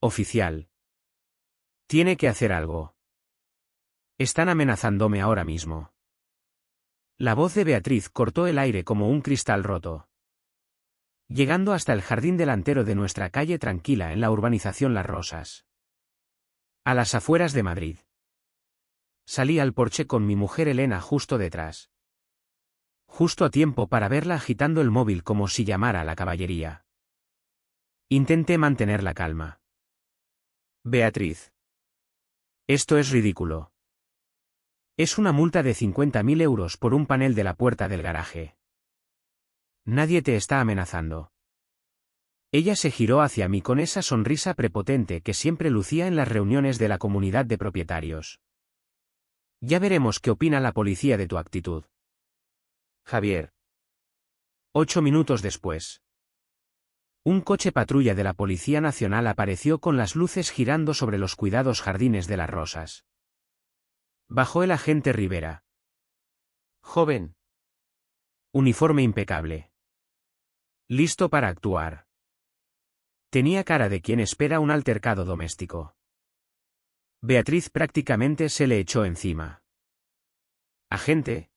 Oficial. Tiene que hacer algo. Están amenazándome ahora mismo. La voz de Beatriz cortó el aire como un cristal roto. Llegando hasta el jardín delantero de nuestra calle tranquila en la urbanización Las Rosas. A las afueras de Madrid. Salí al porche con mi mujer Elena justo detrás. Justo a tiempo para verla agitando el móvil como si llamara a la caballería. Intenté mantener la calma. Beatriz. Esto es ridículo. Es una multa de 50.000 euros por un panel de la puerta del garaje. Nadie te está amenazando. Ella se giró hacia mí con esa sonrisa prepotente que siempre lucía en las reuniones de la comunidad de propietarios. Ya veremos qué opina la policía de tu actitud. Javier. 8 minutos después. Un coche patrulla de la Policía Nacional apareció con las luces girando sobre los cuidados jardines de Las Rosas. Bajó el agente Rivera. Joven. Uniforme impecable. Listo para actuar. Tenía cara de quien espera un altercado doméstico. Beatriz prácticamente se le echó encima. Agente.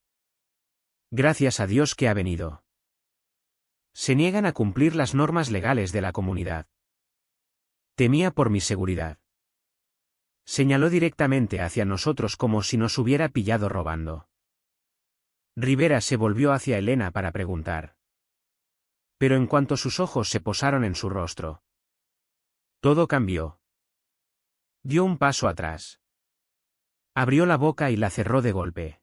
Gracias a Dios que ha venido. Se niegan a cumplir las normas legales de la comunidad. Temía por mi seguridad. Señaló directamente hacia nosotros como si nos hubiera pillado robando. Rivera se volvió hacia Elena para preguntar. Pero en cuanto sus ojos se posaron en su rostro, todo cambió. Dio un paso atrás. Abrió la boca y la cerró de golpe.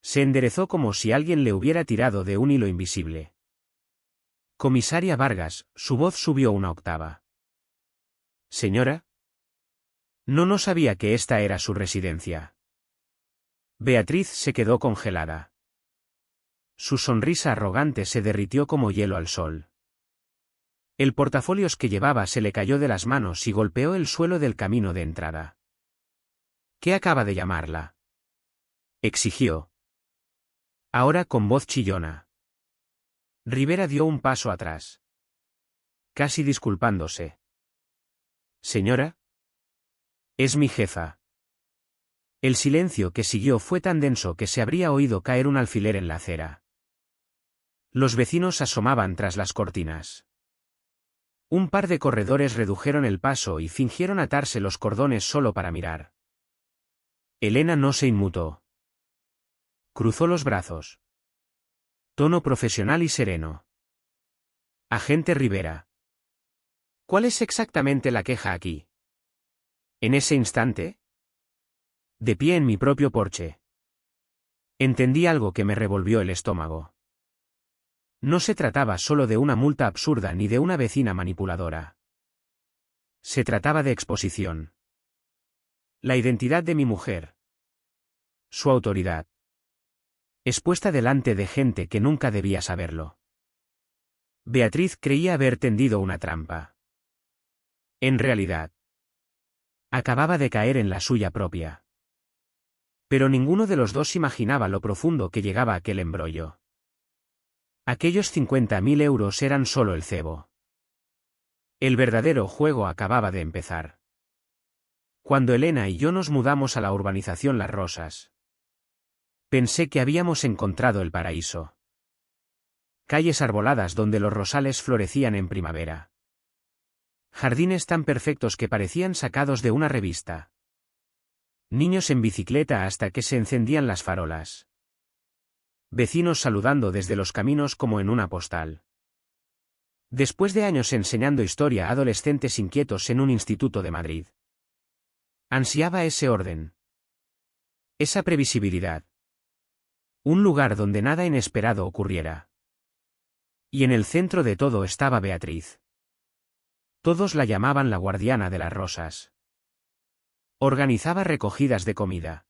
Se enderezó como si alguien le hubiera tirado de un hilo invisible. Comisaria Vargas, su voz subió una octava. Señora. No sabía que esta era su residencia. Beatriz se quedó congelada. Su sonrisa arrogante se derritió como hielo al sol. El portafolios que llevaba se le cayó de las manos y golpeó el suelo del camino de entrada. ¿Qué acaba de llamarla? Exigió. Ahora con voz chillona. Rivera dio un paso atrás. Casi disculpándose. Señora. Es mi jefa. El silencio que siguió fue tan denso que se habría oído caer un alfiler en la acera. Los vecinos asomaban tras las cortinas. Un par de corredores redujeron el paso y fingieron atarse los cordones solo para mirar. Elena no se inmutó. Cruzó los brazos. Tono profesional y sereno. Agente Rivera. ¿Cuál es exactamente la queja aquí? En ese instante, de pie en mi propio porche, entendí algo que me revolvió el estómago. No se trataba solo de una multa absurda ni de una vecina manipuladora. Se trataba de exposición. La identidad de mi mujer. Su autoridad. Expuesta delante de gente que nunca debía saberlo. Beatriz creía haber tendido una trampa. En realidad, acababa de caer en la suya propia. Pero ninguno de los dos imaginaba lo profundo que llegaba aquel embrollo. Aquellos 50.000 euros eran solo el cebo. El verdadero juego acababa de empezar. Cuando Elena y yo nos mudamos a la urbanización Las Rosas, pensé que habíamos encontrado el paraíso. Calles arboladas donde los rosales florecían en primavera. Jardines tan perfectos que parecían sacados de una revista. Niños en bicicleta hasta que se encendían las farolas. Vecinos saludando desde los caminos como en una postal. Después de años enseñando historia a adolescentes inquietos en un instituto de Madrid, ansiaba ese orden. Esa previsibilidad. Un lugar donde nada inesperado ocurriera. Y en el centro de todo estaba Beatriz. Todos la llamaban la guardiana de las rosas. Organizaba recogidas de comida.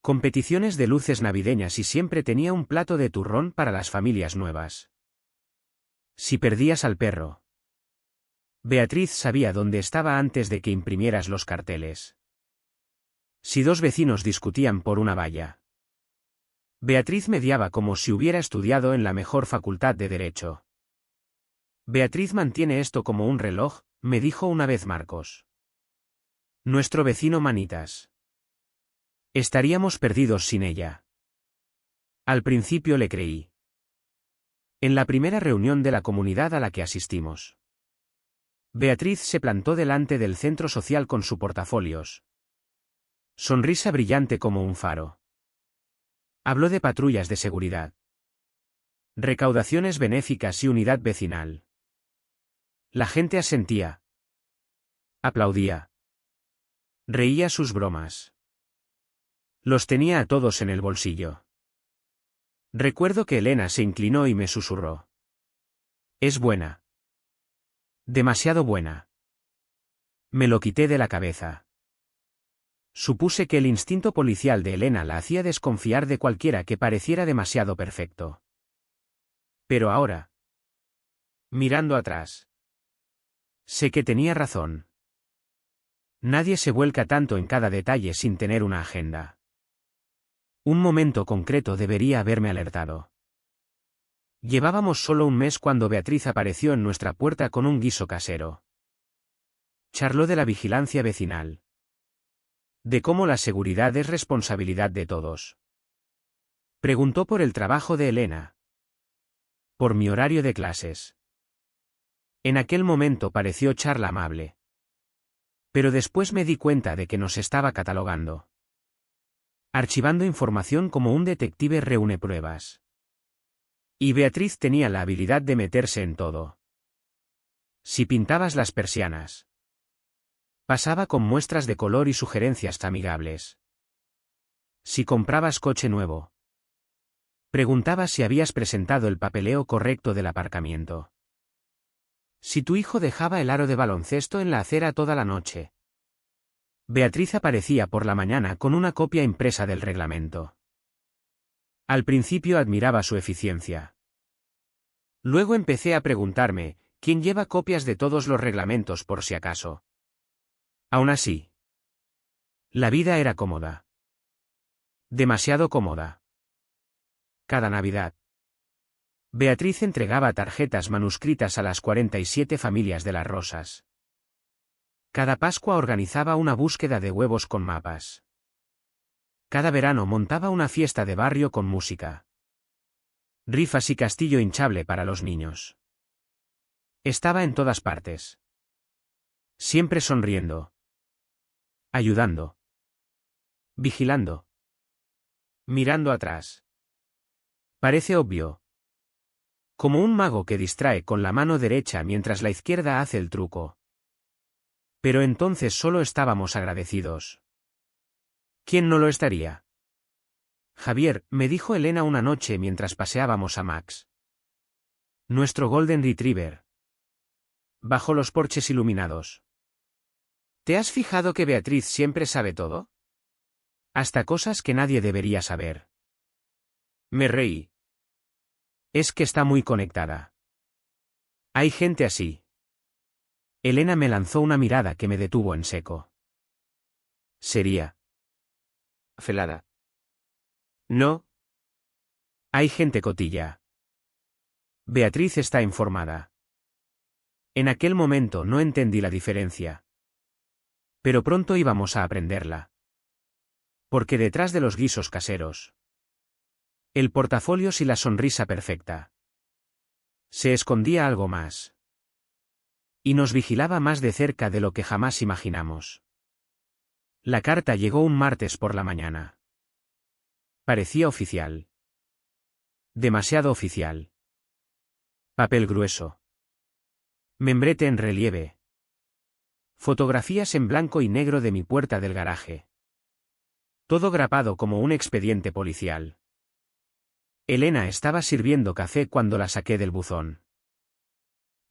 Competiciones de luces navideñas y siempre tenía un plato de turrón para las familias nuevas. Si perdías al perro, Beatriz sabía dónde estaba antes de que imprimieras los carteles. Si dos vecinos discutían por una valla, Beatriz mediaba como si hubiera estudiado en la mejor facultad de Derecho. Beatriz mantiene esto como un reloj, me dijo una vez Marcos. Nuestro vecino Manitas. Estaríamos perdidos sin ella. Al principio le creí. En la primera reunión de la comunidad a la que asistimos, Beatriz se plantó delante del centro social con su portafolios. Sonrisa brillante como un faro. Habló de patrullas de seguridad, recaudaciones benéficas y unidad vecinal. La gente asentía. Aplaudía. Reía sus bromas. Los tenía a todos en el bolsillo. Recuerdo que Elena se inclinó y me susurró. Es buena. Demasiado buena. Me lo quité de la cabeza. Supuse que el instinto policial de Elena la hacía desconfiar de cualquiera que pareciera demasiado perfecto. Pero ahora, mirando atrás, sé que tenía razón. Nadie se vuelca tanto en cada detalle sin tener una agenda. Un momento concreto debería haberme alertado. Llevábamos solo un mes cuando Beatriz apareció en nuestra puerta con un guiso casero. Charló de la vigilancia vecinal. De cómo la seguridad es responsabilidad de todos. Preguntó por el trabajo de Elena. Por mi horario de clases. En aquel momento pareció charla amable. Pero después me di cuenta de que nos estaba catalogando. Archivando información como un detective reúne pruebas. Y Beatriz tenía la habilidad de meterse en todo. Si pintabas las persianas, pasaba con muestras de color y sugerencias amigables. Si comprabas coche nuevo, preguntaba si habías presentado el papeleo correcto del aparcamiento. Si tu hijo dejaba el aro de baloncesto en la acera toda la noche. Beatriz aparecía por la mañana con una copia impresa del reglamento. Al principio admiraba su eficiencia. Luego empecé a preguntarme, ¿quién lleva copias de todos los reglamentos por si acaso? Aún así, la vida era cómoda. Demasiado cómoda. Cada Navidad, Beatriz entregaba tarjetas manuscritas a las 47 familias de Las Rosas. Cada Pascua organizaba una búsqueda de huevos con mapas. Cada verano montaba una fiesta de barrio con música, rifas y castillo hinchable para los niños. Estaba en todas partes. Siempre sonriendo. Ayudando. Vigilando. Mirando atrás. Parece obvio. Como un mago que distrae con la mano derecha mientras la izquierda hace el truco. Pero entonces solo estábamos agradecidos. ¿Quién no lo estaría? Javier, me dijo Elena una noche mientras paseábamos a Max. Nuestro Golden Retriever. Bajo los porches iluminados. ¿Te has fijado que Beatriz siempre sabe todo? Hasta cosas que nadie debería saber. Me reí. Es que está muy conectada. Hay gente así. Elena me lanzó una mirada que me detuvo en seco. Sería. Felada. No. Hay gente cotilla. Beatriz está informada. En aquel momento no entendí la diferencia. Pero pronto íbamos a aprenderla. Porque detrás de los guisos caseros, el portafolios y la sonrisa perfecta, se escondía algo más. Y nos vigilaba más de cerca de lo que jamás imaginamos. La carta llegó un martes por la mañana. Parecía oficial. Demasiado oficial. Papel grueso. Membrete en relieve. Fotografías en blanco y negro de mi puerta del garaje. Todo grapado como un expediente policial. Elena estaba sirviendo café cuando la saqué del buzón.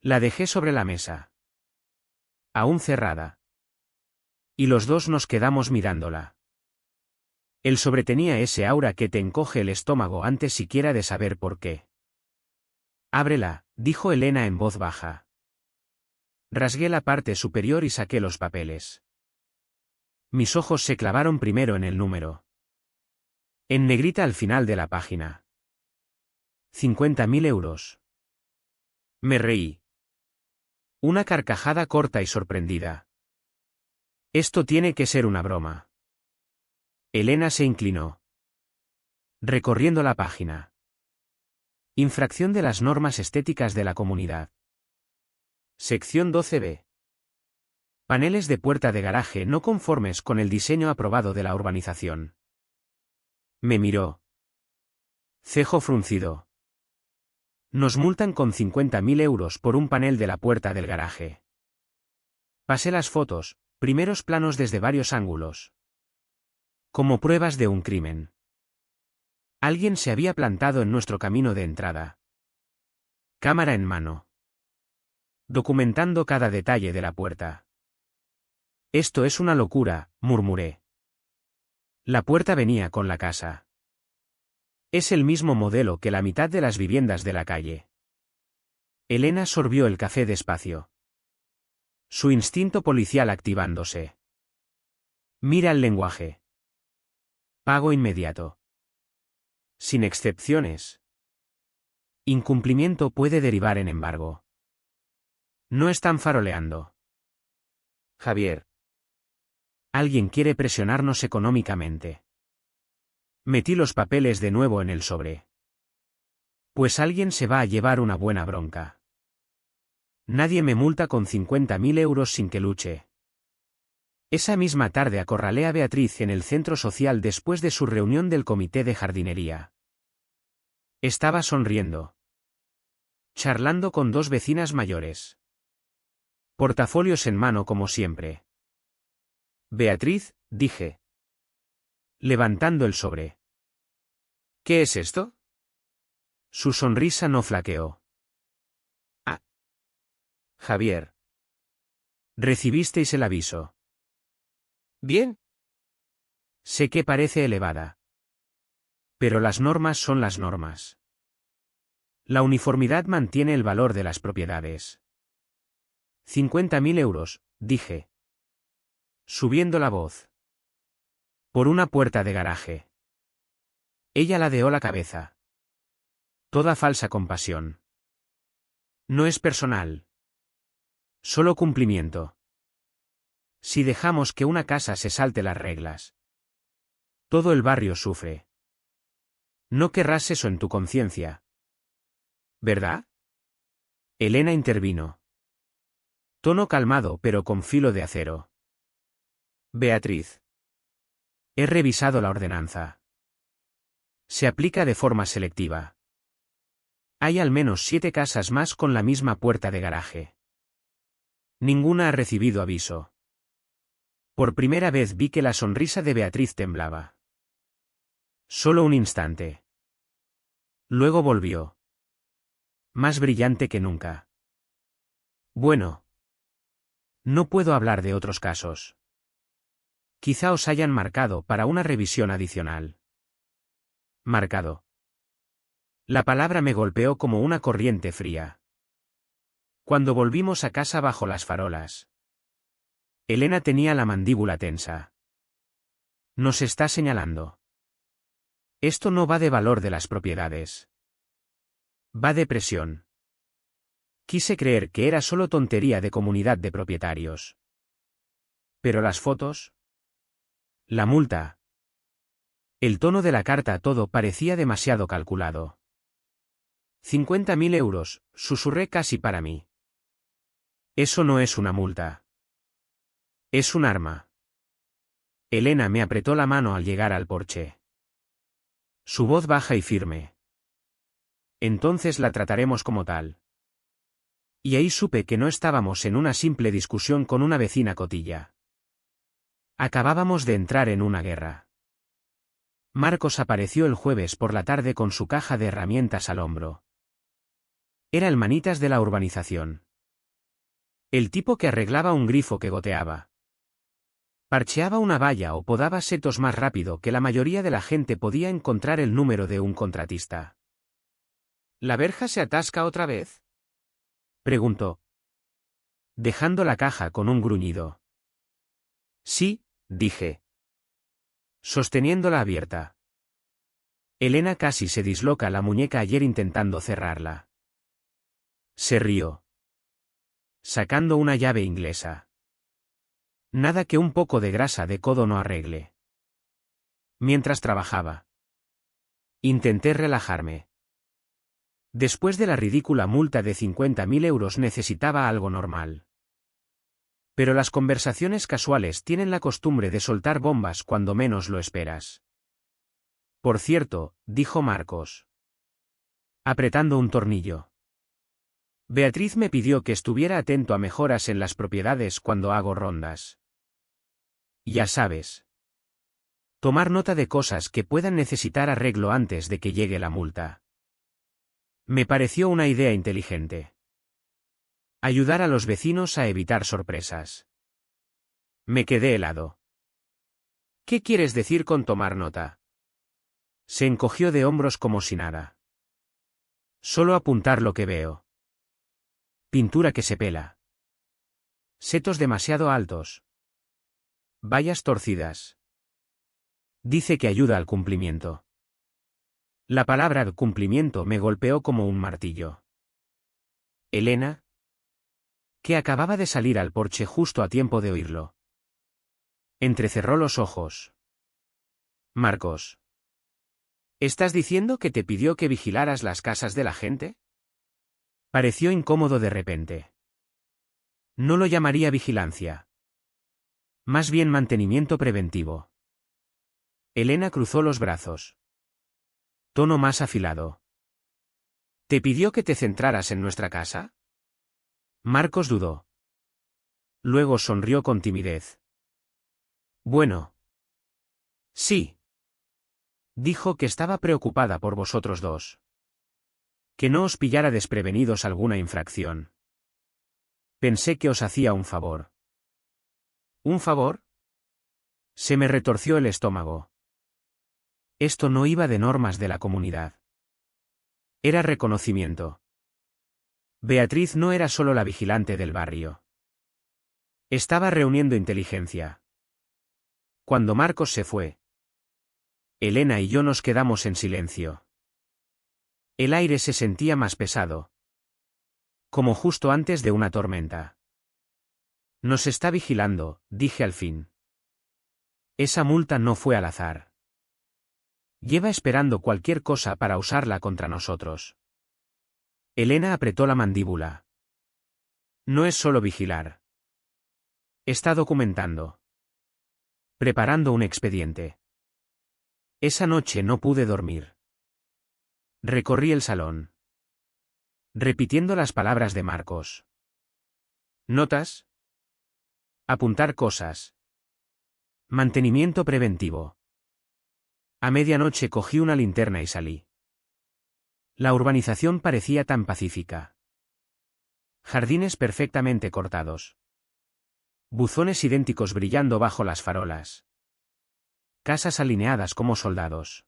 La dejé sobre la mesa. Aún cerrada. Y los dos nos quedamos mirándola. El sobre tenía ese aura que te encoge el estómago antes siquiera de saber por qué. Ábrela, dijo Elena en voz baja. Rasgué la parte superior y saqué los papeles. Mis ojos se clavaron primero en el número. En negrita al final de la página. 50.000 euros. Me reí. Una carcajada corta y sorprendida. Esto tiene que ser una broma. Elena se inclinó. Recorriendo la página. Infracción de las normas estéticas de la comunidad. Sección 12b. Paneles de puerta de garaje no conformes con el diseño aprobado de la urbanización. Me miró. Cejo fruncido. Nos multan con 50.000 euros por un panel de la puerta del garaje. Pasé las fotos, primeros planos desde varios ángulos. Como pruebas de un crimen. Alguien se había plantado en nuestro camino de entrada. Cámara en mano. Documentando cada detalle de la puerta. Esto es una locura, murmuré. La puerta venía con la casa. Es el mismo modelo que la mitad de las viviendas de la calle. Elena sorbió el café despacio. Su instinto policial activándose. Mira el lenguaje. Pago inmediato. Sin excepciones. Incumplimiento puede derivar en embargo. No están faroleando. Javier. Alguien quiere presionarnos económicamente. Metí los papeles de nuevo en el sobre. Pues alguien se va a llevar una buena bronca. Nadie me multa con 50.000 euros sin que luche. Esa misma tarde acorralé a Beatriz en el centro social después de su reunión del comité de jardinería. Estaba sonriendo. Charlando con dos vecinas mayores. Portafolios en mano como siempre. Beatriz, dije. Levantando el sobre. ¿Qué es esto? Su sonrisa no flaqueó. Ah. Javier. Recibisteis el aviso. Bien. Sé que parece elevada. Pero las normas son las normas. La uniformidad mantiene el valor de las propiedades. 50.000 euros, dije. Subiendo la voz. Por una puerta de garaje. Ella ladeó la cabeza. Toda falsa compasión. No es personal. Solo cumplimiento. Si dejamos que una casa se salte las reglas. Todo el barrio sufre. No querrás eso en tu conciencia. ¿Verdad? Elena intervino. Tono calmado pero con filo de acero. Beatriz. He revisado la ordenanza. Se aplica de forma selectiva. Hay al menos 7 casas más con la misma puerta de garaje. Ninguna ha recibido aviso. Por primera vez vi que la sonrisa de Beatriz temblaba. Solo un instante. Luego volvió. Más brillante que nunca. Bueno. No puedo hablar de otros casos. Quizá os hayan marcado para una revisión adicional. Marcado. La palabra me golpeó como una corriente fría. Cuando volvimos a casa bajo las farolas. Elena tenía la mandíbula tensa. Nos está señalando. Esto no va de valor de las propiedades. Va de presión. Quise creer que era solo tontería de comunidad de propietarios. Pero las fotos. La multa. El tono de la carta todo parecía demasiado calculado. 50.000 euros, susurré casi para mí. Eso no es una multa. Es un arma. Elena me apretó la mano al llegar al porche. Su voz baja y firme. Entonces la trataremos como tal. Y ahí supe que no estábamos en una simple discusión con una vecina cotilla. Acabábamos de entrar en una guerra. Marcos apareció el jueves por la tarde con su caja de herramientas al hombro. Era el manitas de la urbanización. El tipo que arreglaba un grifo que goteaba. Parcheaba una valla o podaba setos más rápido que la mayoría de la gente podía encontrar el número de un contratista. ¿La verja se atasca otra vez?, preguntó, dejando la caja con un gruñido. Sí, dije, sosteniéndola abierta. Elena casi se disloca la muñeca ayer intentando cerrarla. Se rió. sacando una llave inglesa. Nada que un poco de grasa de codo no arregle. Mientras trabajaba, intenté relajarme. Después de la ridícula multa de 50.000 euros necesitaba algo normal. Pero las conversaciones casuales tienen la costumbre de soltar bombas cuando menos lo esperas. Por cierto, dijo Marcos, apretando un tornillo. Beatriz me pidió que estuviera atento a mejoras en las propiedades cuando hago rondas. Ya sabes. Tomar nota de cosas que puedan necesitar arreglo antes de que llegue la multa. Me pareció una idea inteligente. Ayudar a los vecinos a evitar sorpresas. Me quedé helado. ¿Qué quieres decir con tomar nota? Se encogió de hombros como si nada. Solo apuntar lo que veo. Pintura que se pela. Setos demasiado altos. Vallas torcidas. Dice que ayuda al cumplimiento. La palabra cumplimiento me golpeó como un martillo. Elena, que acababa de salir al porche justo a tiempo de oírlo, entrecerró los ojos. Marcos, ¿estás diciendo que te pidió que vigilaras las casas de la gente? Pareció incómodo de repente. No lo llamaría vigilancia. Más bien mantenimiento preventivo. Elena cruzó los brazos. Tono más afilado. ¿Te pidió que te centraras en nuestra casa? Marcos dudó. Luego sonrió con timidez. Bueno. Sí. Dijo que estaba preocupada por vosotros dos. Que no os pillara desprevenidos alguna infracción. Pensé que os hacía un favor. ¿Un favor? Se me retorció el estómago. Esto no iba de normas de la comunidad. Era reconocimiento. Beatriz no era solo la vigilante del barrio. Estaba reuniendo inteligencia. Cuando Marcos se fue, Elena y yo nos quedamos en silencio. El aire se sentía más pesado. Como justo antes de una tormenta. Nos está vigilando, dije al fin. Esa multa no fue al azar. Lleva esperando cualquier cosa para usarla contra nosotros. Elena apretó la mandíbula. No es solo vigilar. Está documentando. Preparando un expediente. Esa noche no pude dormir. Recorrí el salón, repitiendo las palabras de Marcos. ¿Notas? Apuntar cosas. Mantenimiento preventivo. A medianoche cogí una linterna y salí. La urbanización parecía tan pacífica. Jardines perfectamente cortados. Buzones idénticos brillando bajo las farolas. Casas alineadas como soldados.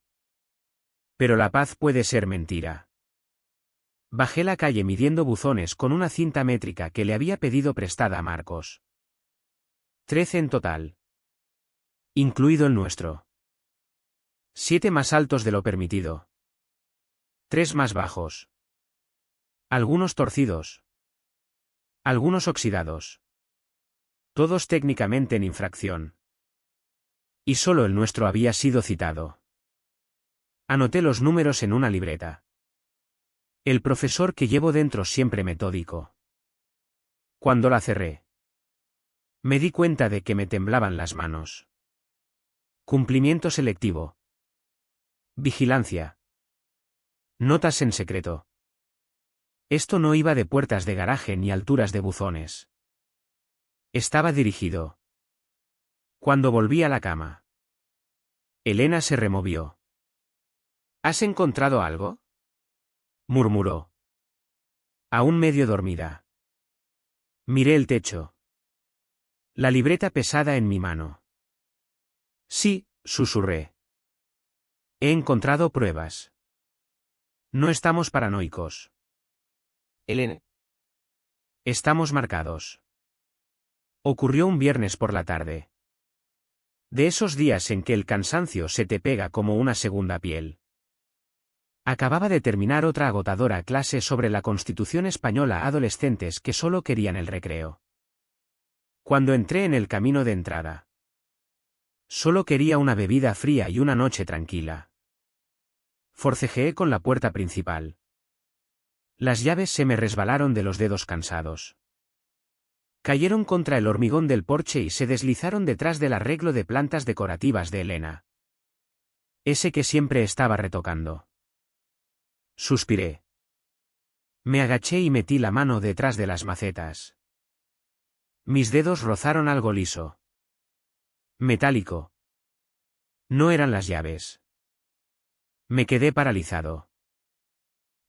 Pero la paz puede ser mentira. Bajé la calle midiendo buzones con una cinta métrica que le había pedido prestada a Marcos. 13 en total. Incluido el nuestro. 7 más altos de lo permitido. 3 más bajos. Algunos torcidos. Algunos oxidados. Todos técnicamente en infracción. Y solo el nuestro había sido citado. Anoté los números en una libreta. El profesor que llevo dentro siempre metódico. Cuando la cerré, me di cuenta de que me temblaban las manos. Cumplimiento selectivo. Vigilancia. Notas en secreto. Esto no iba de puertas de garaje ni alturas de buzones. Estaba dirigido. Cuando volví a la cama, Elena se removió. ¿Has encontrado algo? Murmuró. Aún medio dormida. Miré el techo. La libreta pesada en mi mano. Sí, susurré. He encontrado pruebas. No estamos paranoicos. Elena. Estamos marcados. Ocurrió un viernes por la tarde. De esos días en que el cansancio se te pega como una segunda piel. Acababa de terminar otra agotadora clase sobre la Constitución española a adolescentes que solo querían el recreo. Cuando entré en el camino de entrada, solo quería una bebida fría y una noche tranquila. Forcejeé con la puerta principal. Las llaves se me resbalaron de los dedos cansados. Cayeron contra el hormigón del porche y se deslizaron detrás del arreglo de plantas decorativas de Elena. Ese que siempre estaba retocando. Suspiré. Me agaché y metí la mano detrás de las macetas. Mis dedos rozaron algo liso. Metálico. No eran las llaves. Me quedé paralizado.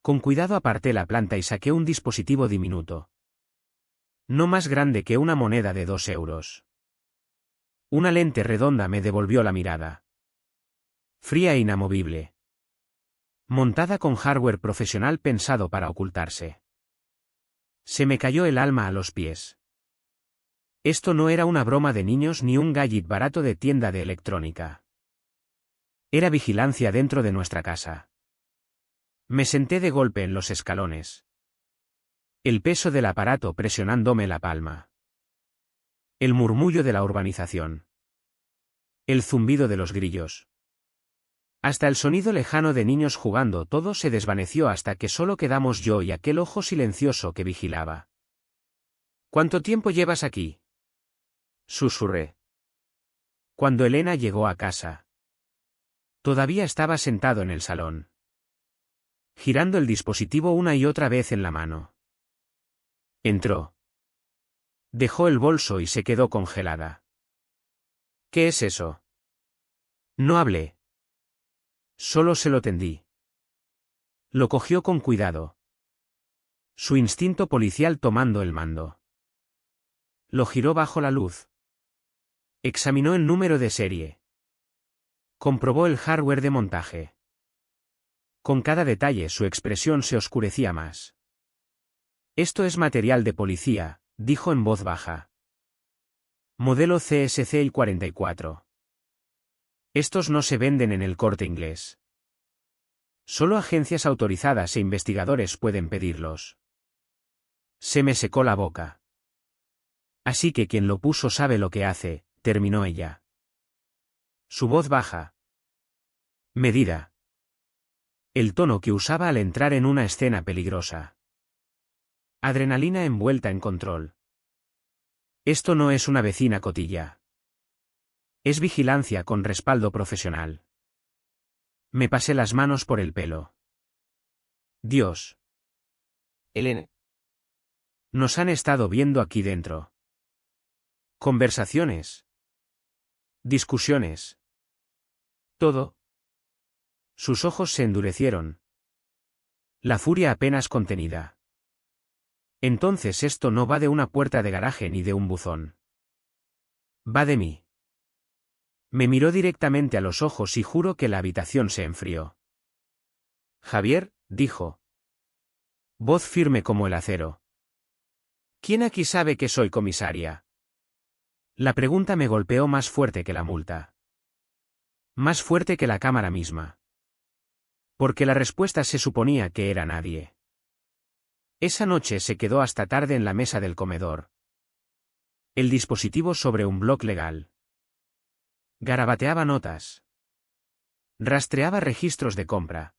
Con cuidado aparté la planta y saqué un dispositivo diminuto. No más grande que una moneda de 2 euros. Una lente redonda me devolvió la mirada. Fría e inamovible. Montada con hardware profesional pensado para ocultarse. Se me cayó el alma a los pies. Esto no era una broma de niños ni un gadget barato de tienda de electrónica. Era vigilancia dentro de nuestra casa. Me senté de golpe en los escalones. El peso del aparato presionándome la palma. El murmullo de la urbanización. El zumbido de los grillos. Hasta el sonido lejano de niños jugando todo se desvaneció hasta que solo quedamos yo y aquel ojo silencioso que vigilaba. ¿Cuánto tiempo llevas aquí?, susurré. Cuando Elena llegó a casa. Todavía estaba sentado en el salón, girando el dispositivo una y otra vez en la mano. Entró. Dejó el bolso y se quedó congelada. ¿Qué es eso? No hablé. Solo se lo tendí. Lo cogió con cuidado. Su instinto policial tomando el mando. Lo giró bajo la luz. Examinó el número de serie. Comprobó el hardware de montaje. Con cada detalle su expresión se oscurecía más. Esto es material de policía, dijo en voz baja. Modelo CSC 44. Estos no se venden en el Corte Inglés. Solo agencias autorizadas e investigadores pueden pedirlos. Se me secó la boca. Así que quien lo puso sabe lo que hace, terminó ella. Su voz baja. Medida. El tono que usaba al entrar en una escena peligrosa. Adrenalina envuelta en control. Esto no es una vecina cotilla. Es vigilancia con respaldo profesional. Me pasé las manos por el pelo. Dios. Elena. Nos han estado viendo aquí dentro. Conversaciones. Discusiones. Todo. Sus ojos se endurecieron. La furia apenas contenida. Entonces esto no va de una puerta de garaje ni de un buzón. Va de mí. Me miró directamente a los ojos y juro que la habitación se enfrió. Javier, dijo. Voz firme como el acero. ¿Quién aquí sabe que soy comisaria? La pregunta me golpeó más fuerte que la multa. Más fuerte que la cámara misma. Porque la respuesta se suponía que era nadie. Esa noche se quedó hasta tarde en la mesa del comedor. El dispositivo sobre un bloc legal. Garabateaba notas. Rastreaba registros de compra.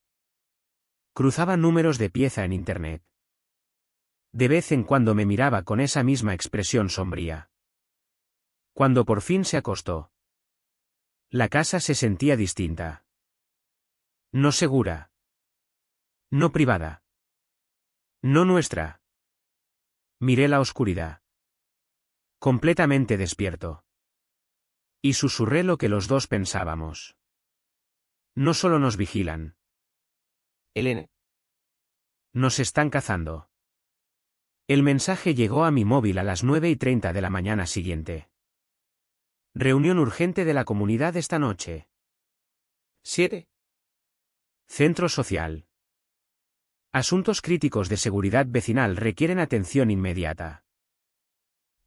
Cruzaba números de pieza en internet. De vez en cuando me miraba con esa misma expresión sombría. Cuando por fin se acostó. La casa se sentía distinta. No segura. No privada. No nuestra. Miré la oscuridad. Completamente despierto. Y susurré lo que los dos pensábamos. No solo nos vigilan. Elena. Nos están cazando. El mensaje llegó a mi móvil a las 9:30 de la mañana siguiente. Reunión urgente de la comunidad esta noche. 7. Centro social. Asuntos críticos de seguridad vecinal requieren atención inmediata.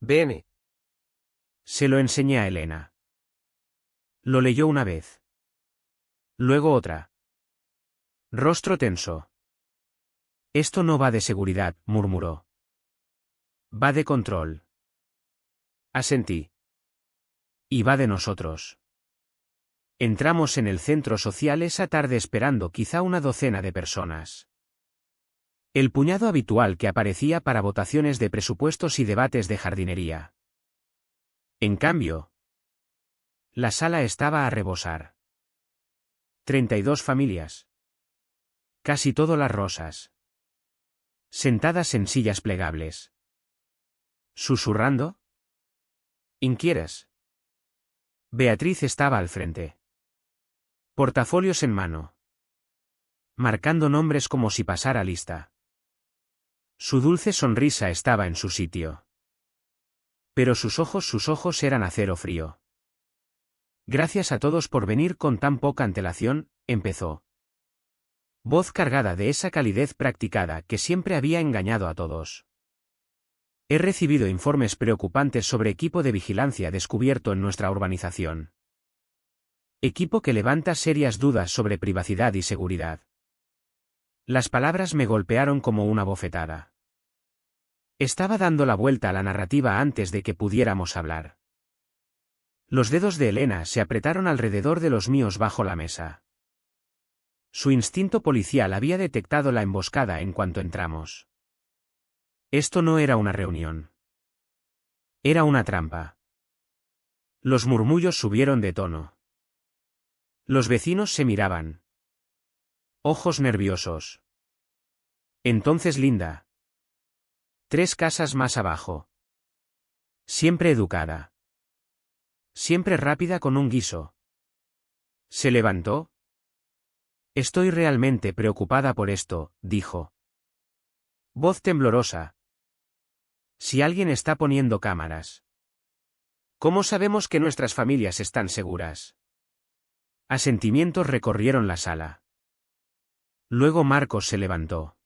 BM. Se lo enseñé a Elena. Lo leyó una vez. Luego otra. Rostro tenso. Esto no va de seguridad, murmuró. Va de control. Asentí. Y va de nosotros. Entramos en el centro social esa tarde esperando quizá una docena de personas. El puñado habitual que aparecía para votaciones de presupuestos y debates de jardinería. En cambio, la sala estaba a rebosar. 32 familias. Casi todo las rosas. Sentadas en sillas plegables. ¿Susurrando? ¿Inquieres? Beatriz estaba al frente. Portafolios en mano. Marcando nombres como si pasara lista. Su dulce sonrisa estaba en su sitio. Pero sus ojos eran acero frío. Gracias a todos por venir con tan poca antelación, empezó. Voz cargada de esa calidez practicada que siempre había engañado a todos. He recibido informes preocupantes sobre equipo de vigilancia descubierto en nuestra urbanización. Equipo que levanta serias dudas sobre privacidad y seguridad. Las palabras me golpearon como una bofetada. Estaba dando la vuelta a la narrativa antes de que pudiéramos hablar. Los dedos de Elena se apretaron alrededor de los míos bajo la mesa. Su instinto policial había detectado la emboscada en cuanto entramos. Esto no era una reunión. Era una trampa. Los murmullos subieron de tono. Los vecinos se miraban. Ojos nerviosos. Entonces Linda. 3 casas más abajo. Siempre educada. Siempre rápida con un guiso. Se levantó. Estoy realmente preocupada por esto, dijo. Voz temblorosa. Si alguien está poniendo cámaras. ¿Cómo sabemos que nuestras familias están seguras? Asentimientos recorrieron la sala. Luego Marcos se levantó.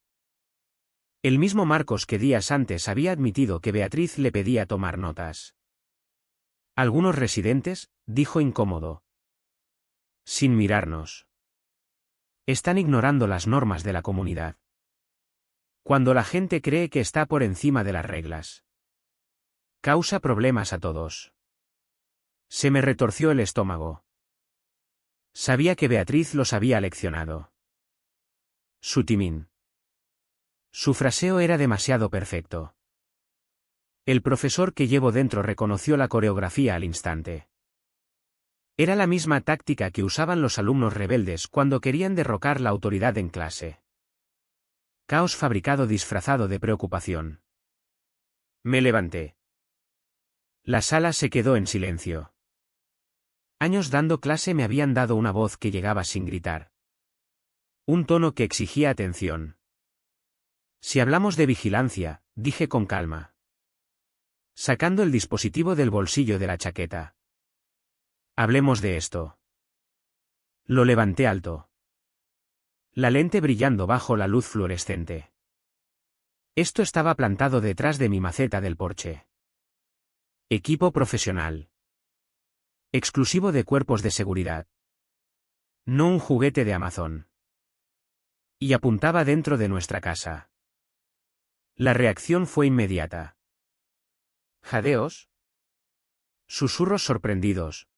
El mismo Marcos que días antes había admitido que Beatriz le pedía tomar notas. Algunos residentes, dijo incómodo. Sin mirarnos. Están ignorando las normas de la comunidad. Cuando la gente cree que está por encima de las reglas. Causa problemas a todos. Se me retorció el estómago. Sabía que Beatriz los había leccionado. Su timín. Su fraseo era demasiado perfecto. El profesor que llevo dentro reconoció la coreografía al instante. Era la misma táctica que usaban los alumnos rebeldes cuando querían derrocar la autoridad en clase. Caos fabricado disfrazado de preocupación. Me levanté. La sala se quedó en silencio. Años dando clase me habían dado una voz que llegaba sin gritar. Un tono que exigía atención. Si hablamos de vigilancia, dije con calma. Sacando el dispositivo del bolsillo de la chaqueta. Hablemos de esto. Lo levanté alto. La lente brillando bajo la luz fluorescente. Esto estaba plantado detrás de mi maceta del porche. Equipo profesional. Exclusivo de cuerpos de seguridad. No un juguete de Amazon. Y apuntaba dentro de nuestra casa. La reacción fue inmediata. ¿Jadeos? Susurros sorprendidos.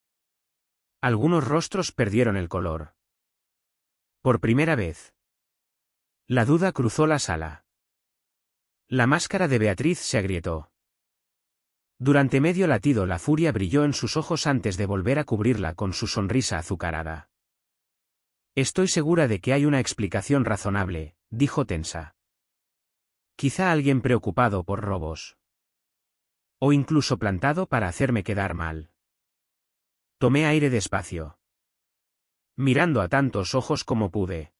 Algunos rostros perdieron el color. Por primera vez. La duda cruzó la sala. La máscara de Beatriz se agrietó. Durante medio latido la furia brilló en sus ojos antes de volver a cubrirla con su sonrisa azucarada. Estoy segura de que hay una explicación razonable, dijo tensa. Quizá alguien preocupado por robos. O incluso plantado para hacerme quedar mal. Tomé aire despacio. Mirando a tantos ojos como pude.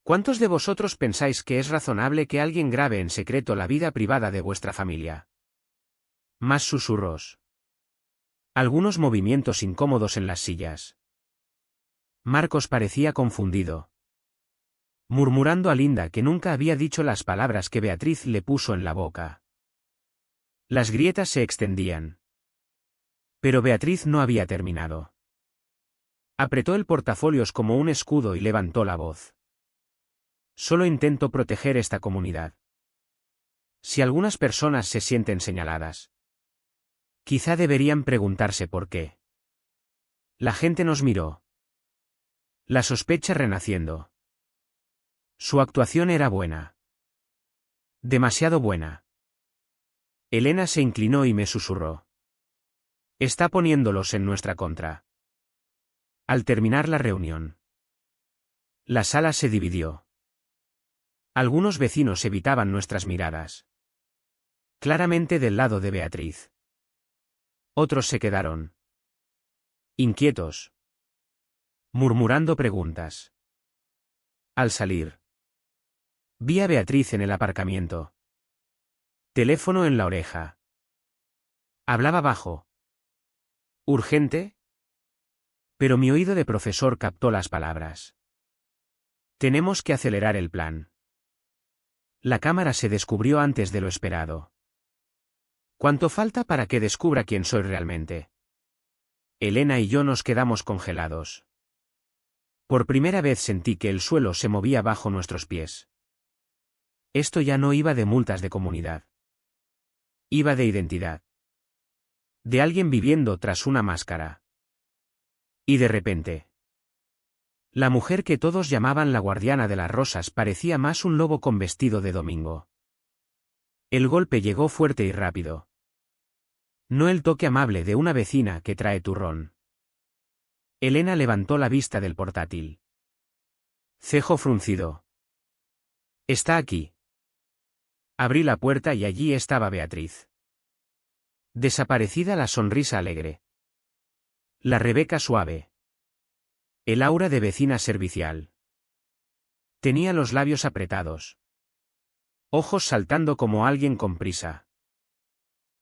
¿Cuántos de vosotros pensáis que es razonable que alguien grabe en secreto la vida privada de vuestra familia? Más susurros. Algunos movimientos incómodos en las sillas. Marcos parecía confundido. Murmurando a Linda que nunca había dicho las palabras que Beatriz le puso en la boca. Las grietas se extendían. Pero Beatriz no había terminado. Apretó el portafolios como un escudo y levantó la voz. Solo intento proteger esta comunidad. Si algunas personas se sienten señaladas, quizá deberían preguntarse por qué. La gente nos miró. La sospecha renaciendo. Su actuación era buena. Demasiado buena. Elena se inclinó y me susurró. Está poniéndolos en nuestra contra. Al terminar la reunión, la sala se dividió. Algunos vecinos evitaban nuestras miradas. Claramente del lado de Beatriz. Otros se quedaron inquietos, murmurando preguntas. Al salir, vi a Beatriz en el aparcamiento. Teléfono en la oreja. Hablaba bajo. ¿Urgente? Pero mi oído de profesor captó las palabras. Tenemos que acelerar el plan. La cámara se descubrió antes de lo esperado. ¿Cuánto falta para que descubra quién soy realmente? Elena y yo nos quedamos congelados. Por primera vez sentí que el suelo se movía bajo nuestros pies. Esto ya no iba de multas de comunidad. Iba de identidad. De alguien viviendo tras una máscara. Y de repente, la mujer que todos llamaban la guardiana de las rosas parecía más un lobo con vestido de domingo. El golpe llegó fuerte y rápido. No el toque amable de una vecina que trae turrón. Elena levantó la vista del portátil. Cejo fruncido. Está aquí. Abrí la puerta y allí estaba Beatriz. Desaparecida la sonrisa alegre. La Rebeca suave. El aura de vecina servicial. Tenía los labios apretados. Ojos saltando como alguien con prisa.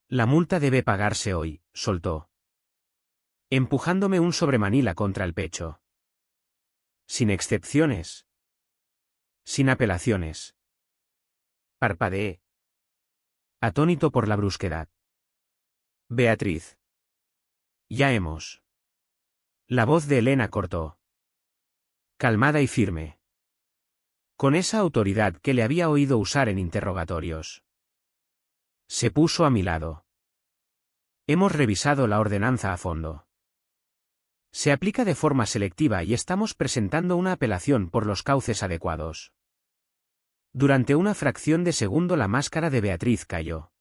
La multa debe pagarse hoy, soltó. Empujándome un sobremanila contra el pecho. Sin excepciones. Sin apelaciones. Parpadeé. Atónito por la brusquedad. Beatriz. Ya hemos. La voz de Elena cortó. Calmada y firme. Con esa autoridad que le había oído usar en interrogatorios. Se puso a mi lado. Hemos revisado la ordenanza a fondo. Se aplica de forma selectiva y estamos presentando una apelación por los cauces adecuados. Durante una fracción de segundo la máscara de Beatriz cayó.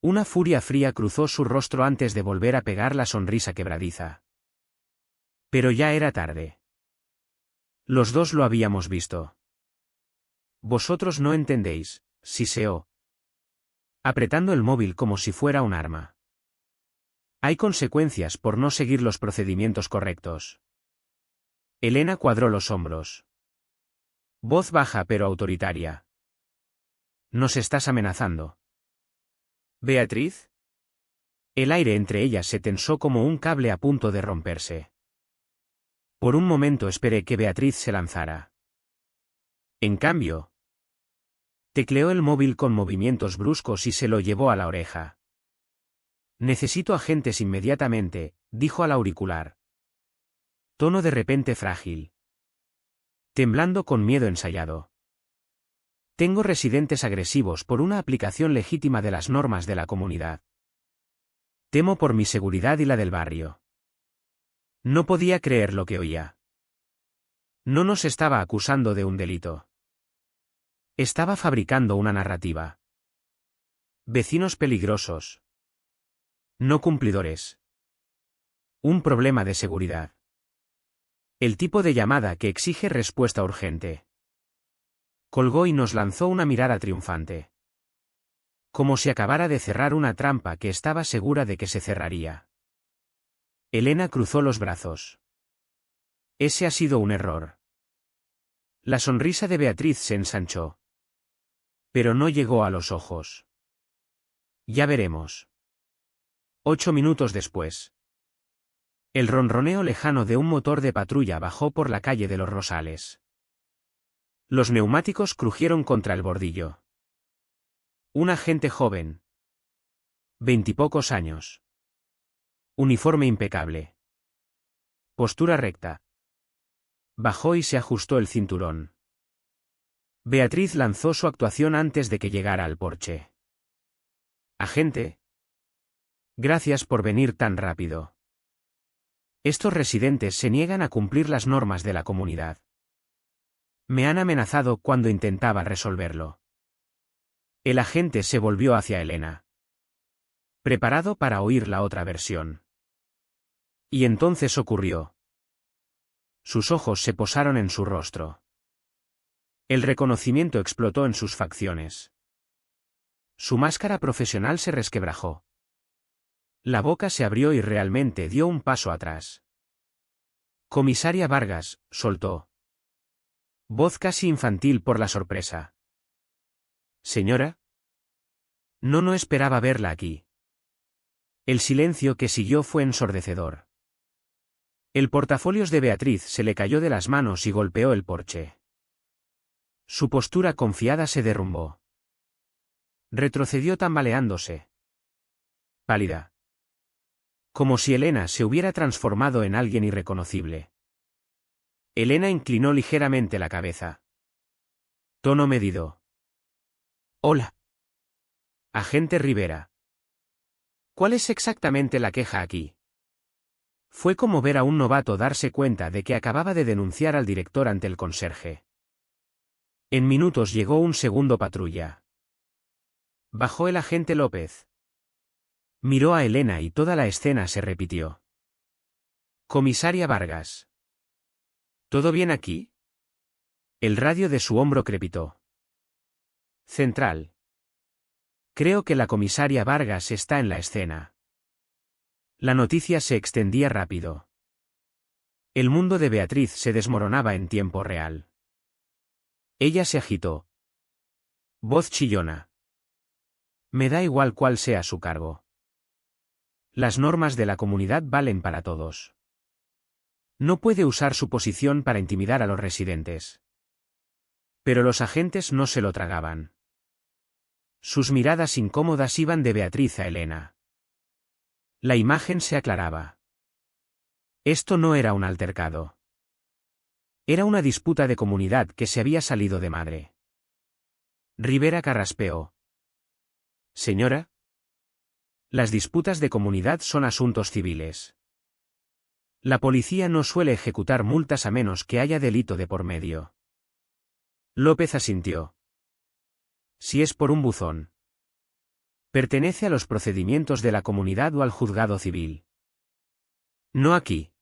Una furia fría cruzó su rostro antes de volver a pegar la sonrisa quebradiza. Pero ya era tarde. Los dos lo habíamos visto. Vosotros no entendéis, siseó. Apretando el móvil como si fuera un arma. Hay consecuencias por no seguir los procedimientos correctos. Elena cuadró los hombros. Voz baja pero autoritaria. ¿Nos estás amenazando? ¿Beatriz? El aire entre ellas se tensó como un cable a punto de romperse. Por un momento esperé que Beatriz se lanzara. En cambio, tecleó el móvil con movimientos bruscos y se lo llevó a la oreja. Necesito agentes inmediatamente, dijo al auricular. Tono de repente frágil. Temblando con miedo ensayado. Tengo residentes agresivos por una aplicación legítima de las normas de la comunidad. Temo por mi seguridad y la del barrio. No podía creer lo que oía. No nos estaba acusando de un delito. Estaba fabricando una narrativa. Vecinos peligrosos. No cumplidores. Un problema de seguridad. El tipo de llamada que exige respuesta urgente. Colgó y nos lanzó una mirada triunfante. Como si acabara de cerrar una trampa que estaba segura de que se cerraría. Elena cruzó los brazos. Ese ha sido un error. La sonrisa de Beatriz se ensanchó. Pero no llegó a los ojos. Ya veremos. 8 minutos después. El ronroneo lejano de un motor de patrulla bajó por la calle de los Rosales. Los neumáticos crujieron contra el bordillo. Un agente joven. 20 y pocos años. Uniforme impecable. Postura recta. Bajó y se ajustó el cinturón. Beatriz lanzó su actuación antes de que llegara al porche. Agente. Gracias por venir tan rápido. Estos residentes se niegan a cumplir las normas de la comunidad. Me han amenazado cuando intentaba resolverlo. El agente se volvió hacia Elena, preparado para oír la otra versión. Y entonces ocurrió. Sus ojos se posaron en su rostro. El reconocimiento explotó en sus facciones. Su máscara profesional se resquebrajó. La boca se abrió y realmente dio un paso atrás. Comisaria Vargas, soltó. Voz casi infantil por la sorpresa. Señora. No esperaba verla aquí. El silencio que siguió fue ensordecedor. El portafolios de Beatriz se le cayó de las manos y golpeó el porche. Su postura confiada se derrumbó. Retrocedió tambaleándose. Pálida. Como si Elena se hubiera transformado en alguien irreconocible. Elena inclinó ligeramente la cabeza. Tono medido. Hola. Agente Rivera. ¿Cuál es exactamente la queja aquí? Fue como ver a un novato darse cuenta de que acababa de denunciar al director ante el conserje. En minutos llegó un segundo patrulla. Bajó el agente López. Miró a Elena y toda la escena se repitió. Comisaria Vargas. ¿Todo bien aquí? El radio de su hombro crepitó. Central. Creo que la comisaria Vargas está en la escena. La noticia se extendía rápido. El mundo de Beatriz se desmoronaba en tiempo real. Ella se agitó. Voz chillona. Me da igual cuál sea su cargo. Las normas de la comunidad valen para todos. No puede usar su posición para intimidar a los residentes. Pero los agentes no se lo tragaban. Sus miradas incómodas iban de Beatriz a Elena. La imagen se aclaraba. Esto no era un altercado. Era una disputa de comunidad que se había salido de madre. Rivera carraspeó. Señora. Las disputas de comunidad son asuntos civiles. La policía no suele ejecutar multas a menos que haya delito de por medio. López asintió. Si es por un buzón. Pertenece a los procedimientos de la comunidad o al juzgado civil. No aquí.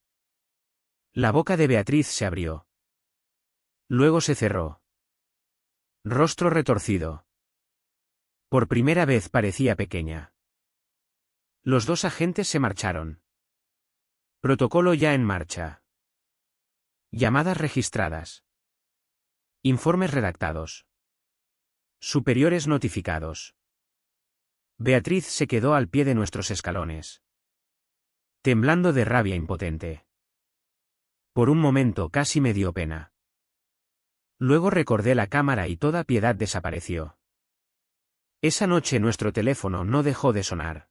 La boca de Beatriz se abrió. Luego se cerró. Rostro retorcido. Por primera vez parecía pequeña. Los dos agentes se marcharon. Protocolo ya en marcha. Llamadas registradas. Informes redactados. Superiores notificados. Beatriz se quedó al pie de nuestros escalones. Temblando de rabia impotente. Por un momento casi me dio pena. Luego recordé la cámara y toda piedad desapareció. Esa noche nuestro teléfono no dejó de sonar.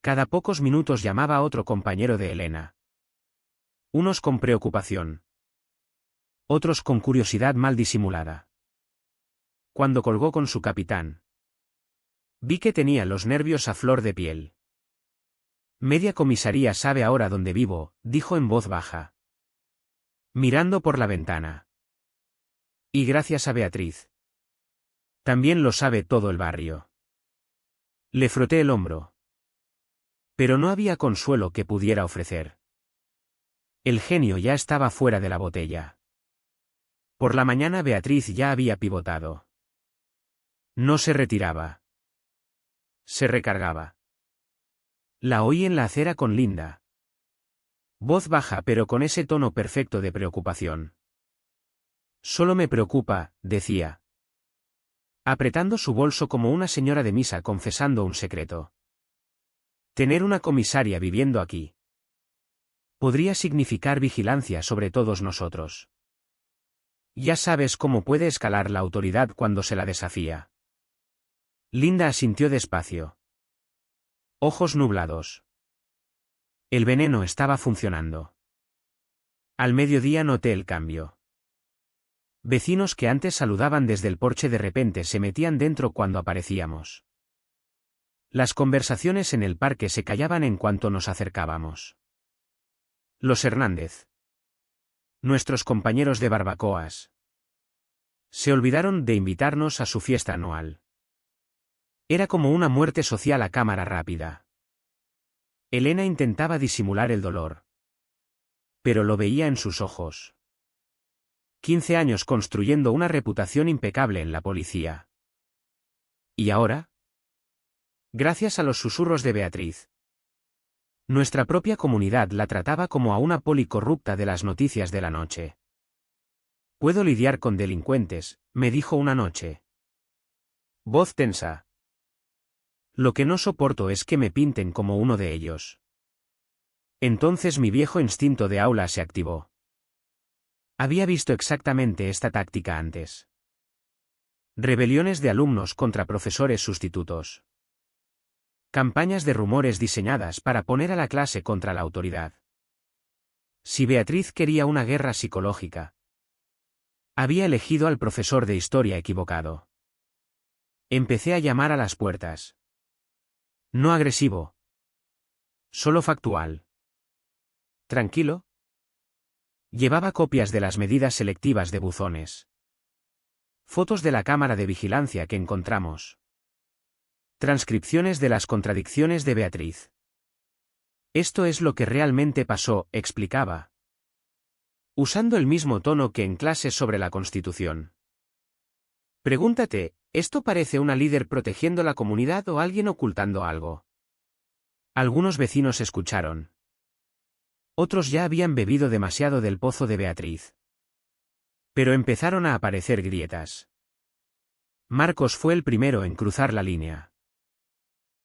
Cada pocos minutos llamaba a otro compañero de Elena. Unos con preocupación. Otros con curiosidad mal disimulada. Cuando colgó con su capitán, vi que tenía los nervios a flor de piel. Media comisaría sabe ahora dónde vivo, dijo en voz baja, mirando por la ventana. Y gracias a Beatriz. También lo sabe todo el barrio. Le froté el hombro. Pero no había consuelo que pudiera ofrecer. El genio ya estaba fuera de la botella. Por la mañana Beatriz ya había pivotado. No se retiraba. Se recargaba. La oí en la acera con Linda. Voz baja pero con ese tono perfecto de preocupación. Solo me preocupa, decía. Apretando su bolso como una señora de misa confesando un secreto. Tener una comisaria viviendo aquí. Podría significar vigilancia sobre todos nosotros. Ya sabes cómo puede escalar la autoridad cuando se la desafía. Linda asintió despacio. Ojos nublados. El veneno estaba funcionando. Al mediodía noté el cambio. Vecinos que antes saludaban desde el porche de repente se metían dentro cuando aparecíamos. Las conversaciones en el parque se callaban en cuanto nos acercábamos. Los Hernández. Nuestros compañeros de barbacoas. Se olvidaron de invitarnos a su fiesta anual. Era como una muerte social a cámara rápida. Elena intentaba disimular el dolor. Pero lo veía en sus ojos. 15 años construyendo una reputación impecable en la policía. ¿Y ahora? Gracias a los susurros de Beatriz. Nuestra propia comunidad la trataba como a una poli corrupta de las noticias de la noche. Puedo lidiar con delincuentes, me dijo una noche. Voz tensa. Lo que no soporto es que me pinten como uno de ellos. Entonces mi viejo instinto de aula se activó. Había visto exactamente esta táctica antes. Rebeliones de alumnos contra profesores sustitutos. Campañas de rumores diseñadas para poner a la clase contra la autoridad. Si Beatriz quería una guerra psicológica, había elegido al profesor de historia equivocado. Empecé a llamar a las puertas. No agresivo. Solo factual. ¿Tranquilo? Llevaba copias de las medidas selectivas de buzones. Fotos de la cámara de vigilancia que encontramos. Transcripciones de las contradicciones de Beatriz. Esto es lo que realmente pasó, explicaba. Usando el mismo tono que en clases sobre la Constitución. Pregúntate, ¿esto parece una líder protegiendo la comunidad o alguien ocultando algo? Algunos vecinos escucharon. Otros ya habían bebido demasiado del pozo de Beatriz. Pero empezaron a aparecer grietas. Marcos fue el primero en cruzar la línea.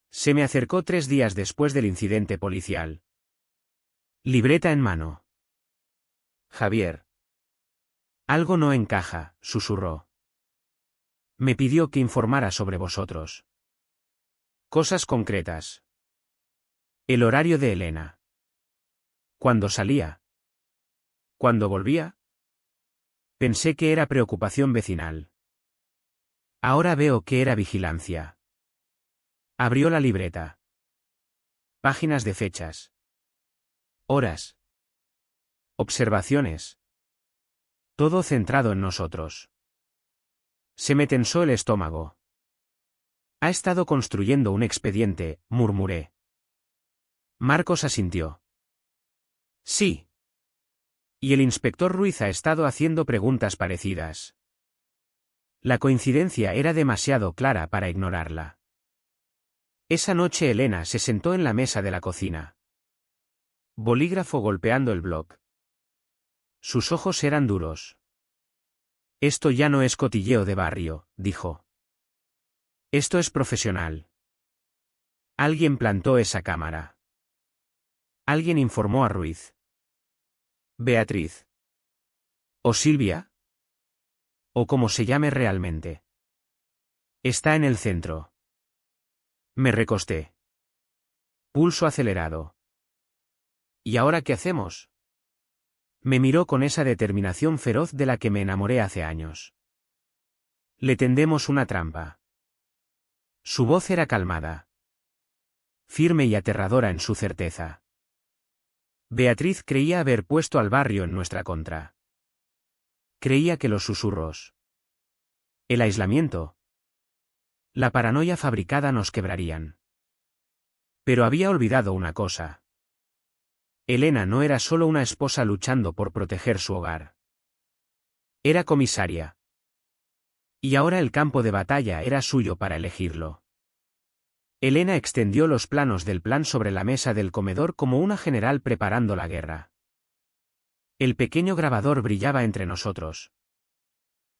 Se me acercó 3 días después del incidente policial. Libreta en mano. Javier. Algo no encaja, susurró. Me pidió que informara sobre vosotros. Cosas concretas. El horario de Elena. ¿Cuándo salía? ¿Cuándo volvía? Pensé que era preocupación vecinal. Ahora veo que era vigilancia. Abrió la libreta. Páginas de fechas. Horas. Observaciones. Todo centrado en nosotros. Se me tensó el estómago. Ha estado construyendo un expediente, murmuré. Marcos asintió. Sí. Y el inspector Ruiz ha estado haciendo preguntas parecidas. La coincidencia era demasiado clara para ignorarla. Esa noche Elena se sentó en la mesa de la cocina. Bolígrafo golpeando el bloc. Sus ojos eran duros. Esto ya no es cotilleo de barrio, dijo. Esto es profesional. Alguien plantó esa cámara. Alguien informó a Ruiz. Beatriz. ¿O Silvia? O como se llame realmente. Está en el centro. Me recosté. Pulso acelerado. ¿Y ahora qué hacemos? Me miró con esa determinación feroz de la que me enamoré hace años. Le tendemos una trampa. Su voz era calmada. Firme y aterradora en su certeza. Beatriz creía haber puesto al barrio en nuestra contra. Creía que los susurros, el aislamiento, la paranoia fabricada nos quebrarían. Pero había olvidado una cosa. Elena no era solo una esposa luchando por proteger su hogar. Era comisaria. Y ahora el campo de batalla era suyo para elegirlo. Elena extendió los planos del plan sobre la mesa del comedor como una general preparando la guerra. El pequeño grabador brillaba entre nosotros.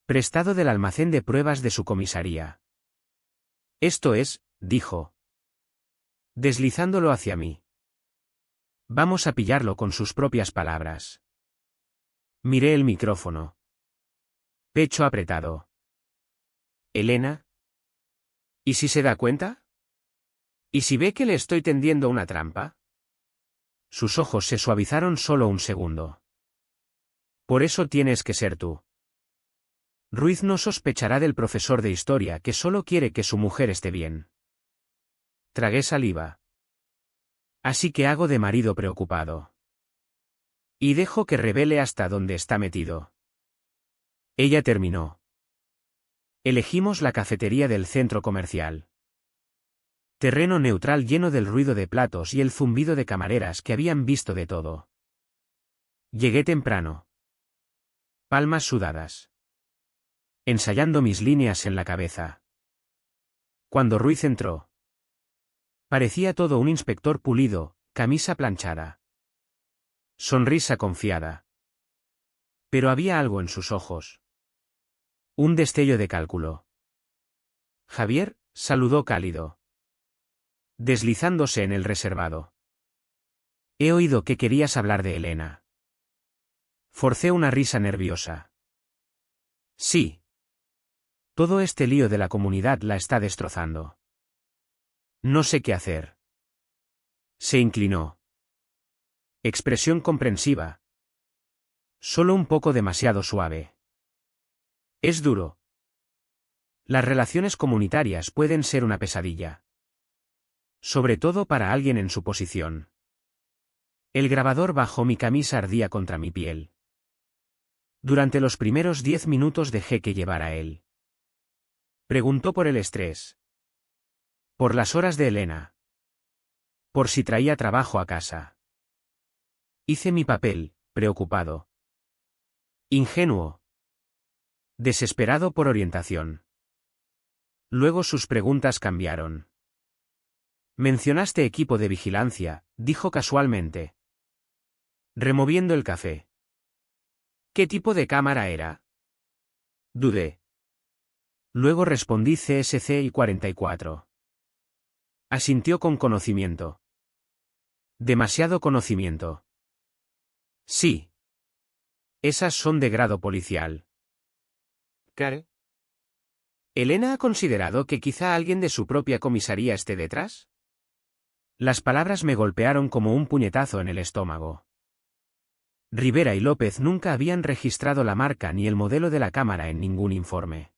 Prestado del almacén de pruebas de su comisaría. Esto es, dijo. Deslizándolo hacia mí. Vamos a pillarlo con sus propias palabras. Miré el micrófono. Pecho apretado. Elena. ¿Y si se da cuenta? ¿Y si ve que le estoy tendiendo una trampa? Sus ojos se suavizaron solo un segundo. Por eso tienes que ser tú. Ruiz no sospechará del profesor de historia que solo quiere que su mujer esté bien. Tragué saliva. Así que hago de marido preocupado. Y dejo que revele hasta dónde está metido. Ella terminó. Elegimos la cafetería del centro comercial. Terreno neutral lleno del ruido de platos y el zumbido de camareras que habían visto de todo. Llegué temprano. Palmas sudadas. Ensayando mis líneas en la cabeza. Cuando Ruiz entró. Parecía todo un inspector pulido, camisa planchada. Sonrisa confiada. Pero había algo en sus ojos. Un destello de cálculo. Javier, saludó cálido. Deslizándose en el reservado. He oído que querías hablar de Elena. Forcé una risa nerviosa. Sí. Todo este lío de la comunidad la está destrozando. No sé qué hacer. Se inclinó. Expresión comprensiva. Solo un poco demasiado suave. Es duro. Las relaciones comunitarias pueden ser una pesadilla. Sobre todo para alguien en su posición. El grabador bajo mi camisa ardía contra mi piel. Durante los primeros 10 minutos dejé que llevara él. Preguntó por el estrés. Por las horas de Elena. Por si traía trabajo a casa. Hice mi papel, preocupado. Ingenuo. Desesperado por orientación. Luego sus preguntas cambiaron. Mencionaste equipo de vigilancia, dijo casualmente. Removiendo el café. ¿Qué tipo de cámara era? Dudé. Luego respondí CSC y 44. Asintió con conocimiento. Demasiado conocimiento. Sí. Esas son de grado policial. ¿Care? ¿Elena ha considerado que quizá alguien de su propia comisaría esté detrás? Las palabras me golpearon como un puñetazo en el estómago. Rivera y López nunca habían registrado la marca ni el modelo de la cámara en ningún informe.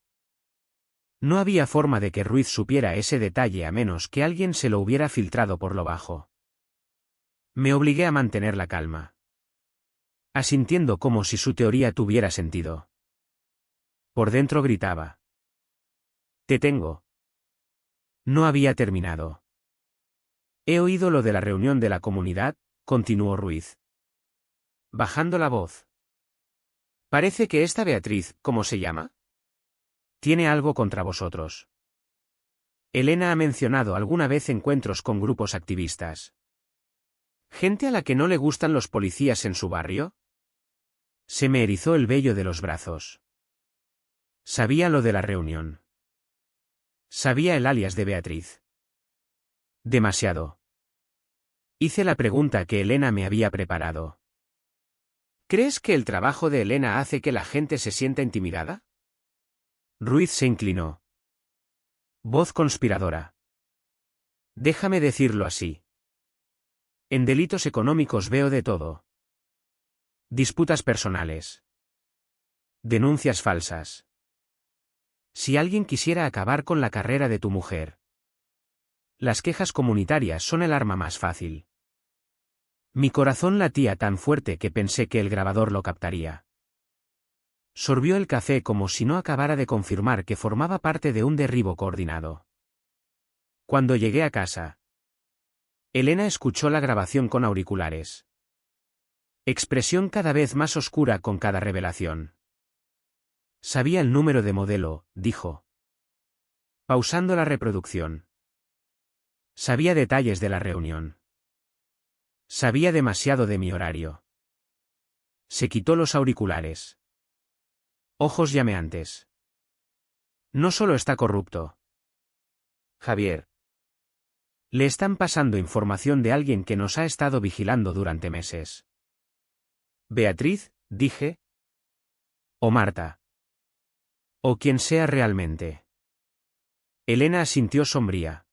No había forma de que Ruiz supiera ese detalle a menos que alguien se lo hubiera filtrado por lo bajo. Me obligué a mantener la calma. Asintiendo como si su teoría tuviera sentido. Por dentro gritaba. Te tengo. No había terminado. He oído lo de la reunión de la comunidad, continuó Ruiz. Bajando la voz. Parece que esta Beatriz, ¿cómo se llama? Tiene algo contra vosotros. Elena ha mencionado alguna vez encuentros con grupos activistas. ¿Gente a la que no le gustan los policías en su barrio? Se me erizó el vello de los brazos. Sabía lo de la reunión. Sabía el alias de Beatriz. Demasiado. Hice la pregunta que Elena me había preparado. ¿Crees que el trabajo de Elena hace que la gente se sienta intimidada? Ruiz se inclinó. Voz conspiradora. Déjame decirlo así. En delitos económicos veo de todo. Disputas personales. Denuncias falsas. Si alguien quisiera acabar con la carrera de tu mujer. Las quejas comunitarias son el arma más fácil. Mi corazón latía tan fuerte que pensé que el grabador lo captaría. Sorbió el café como si no acabara de confirmar que formaba parte de un derribo coordinado. Cuando llegué a casa, Elena escuchó la grabación con auriculares. Expresión cada vez más oscura con cada revelación. Sabía el número de modelo, dijo. Pausando la reproducción. Sabía detalles de la reunión. Sabía demasiado de mi horario. Se quitó los auriculares. Ojos llameantes. No solo está corrupto. Javier. Le están pasando información de alguien que nos ha estado vigilando durante meses. Beatriz, dije. O Marta. O quien sea realmente. Elena asintió sombría.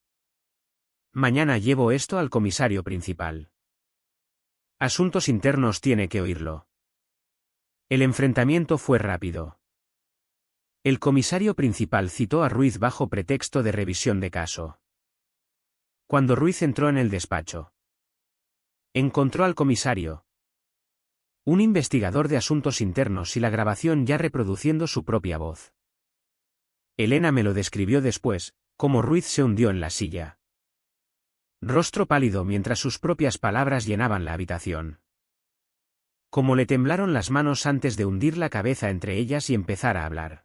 Mañana llevo esto al comisario principal. Asuntos Internos tiene que oírlo. El enfrentamiento fue rápido. El comisario principal citó a Ruiz bajo pretexto de revisión de caso. Cuando Ruiz entró en el despacho, encontró al comisario, un investigador de asuntos internos y la grabación ya reproduciendo su propia voz. Elena me lo describió después, cómo Ruiz se hundió en la silla. Rostro pálido mientras sus propias palabras llenaban la habitación. Cómo le temblaron las manos antes de hundir la cabeza entre ellas y empezar a hablar.